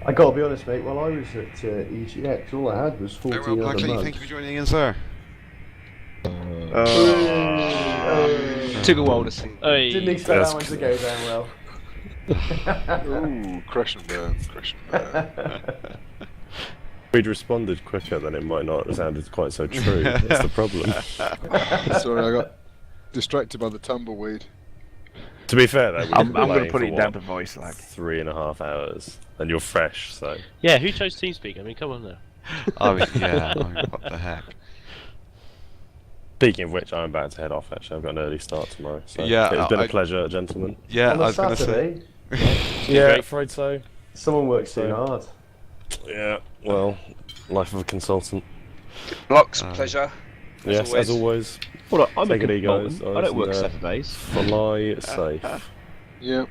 I gotta be honest, mate. While I was at EGX, all I had was 14 Very well, other Blackley, mugs. thank you for joining in, sir. Took a while to see. Hey. Didn't expect that one to go down well. Ooh, crash and burn, crash and burn. If we'd responded quicker, then it might not have sounded quite so true. That's the problem. Sorry, I got distracted by the tumbleweed. To be fair, though, I'm going to put it down to voice lag. 3.5 hours, and you're fresh, so. Yeah, who chose TeamSpeak? I mean, come on now. Oh yeah, I mean, what the heck? Speaking of which, I'm about to head off. Actually, I've got an early start tomorrow. So Yeah, it's been I- a pleasure, gentlemen. Yeah, On I a was going to say. Saturday, Yeah, great. afraid so. someone works too hard. Yeah, well, life of a consultant. Blocks, pleasure. Yes, as always. Well, look, I'm Take a it easy, guys. consultant. I don't work And, Saturdays. Fly safe. Yeah,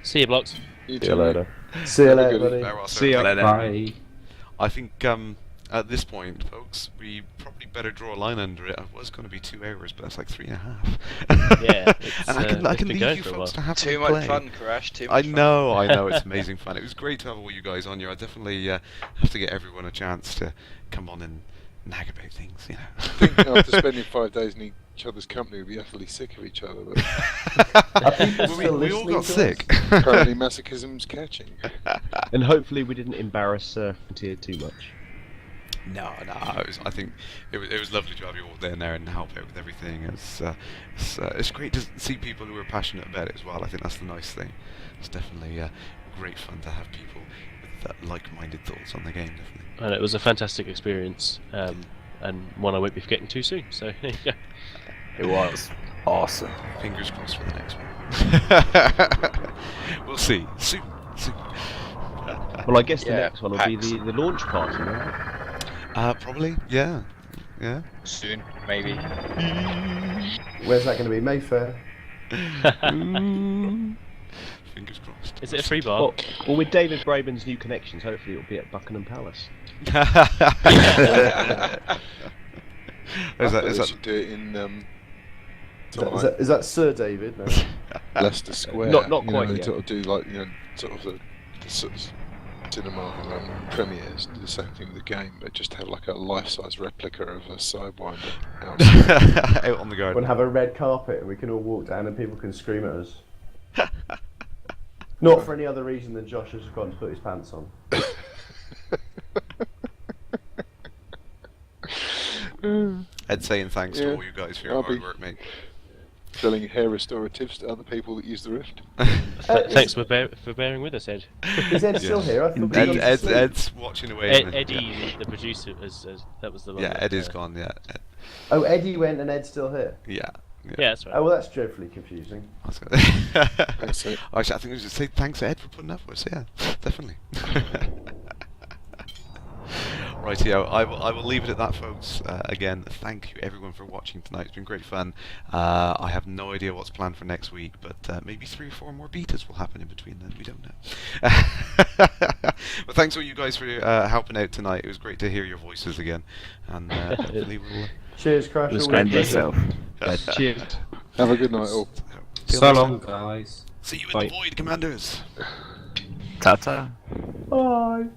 See you, Blocks. you See you too. later. See you Have a later, good buddy. Very well, sir. See ya. Later. Bye. I think at this point, folks, we probably better draw a line under it. It was going to be 2 hours, but that's like 3.5. Yeah, it's, and I can it's been leave going you for a folks while. to have Too some much play. fun, Kerrash. Too much I fun. know, it's amazing fun. It was great to have all you guys on here. I definitely have to get everyone a chance to come on and nag about things, you know. I think after spending 5 days in each other's company, we'd be utterly sick of each other. But Are people Well, still we all listening got to sick. apparently masochism's catching. And hopefully we didn't embarrass Frontier too much. No, I think it was lovely to have you all down there and help out with everything. It's great to see people who are passionate about it as well. I think that's the nice thing. It's definitely great fun to have people with like-minded thoughts on the game. Definitely. And it was a fantastic experience, and one I won't be forgetting too soon. So there you go. It was awesome. Fingers crossed for the next one. We'll see soon. Well, I guess the Yeah, next one will be packs. the launch party, right? Probably, yeah. Soon, maybe. Where's that going to be? Mayfair? Fingers crossed. Is it a free bar? Well, with David Braben's new connections, hopefully it'll be at Buckingham Palace. I Is thought that they should do it in Is that Sir David? No. Leicester Square? Not you quite know, yet. sort of do like sort of the sort of cinema premieres. Do the same thing with the game, but just have like a life-size replica of a Sidewinder outside. out on the garden? We'll have a red carpet and we can all walk down and people can scream at us. Not for any other reason than Josh has forgotten to put his pants on. Ed saying thanks to Yeah, all you guys for your I'll hard be- work, mate. Selling hair restoratives to other people that use the Rift. Thanks for bearing with us, Ed. Is Ed still here? I thought he Ed, was Ed, asleep. Ed's watching away. Eddie, the producer, that was the one. Yeah, that, Ed is gone. Yeah, Oh, Eddie went and Ed's still here. yeah. Yeah, that's right. Oh, well, that's dreadfully confusing. I was gonna- That's it. Actually, I think we should say thanks to Ed for putting up with us. Yeah, definitely. Rightio, I will leave it at that, folks. Again, thank you everyone for watching tonight. It's been great fun. I have no idea what's planned for next week, but maybe 3 or 4 more betas will happen in between then. We don't know. But thanks all you guys for helping out tonight. It was great to hear your voices again, and hopefully we'll. Cheers, Crash. It was Always And a pleasure. yourself. Cheers. Have a good night, all. So long, guys. See you in Bye. the void, commanders. Ta-ta. Bye.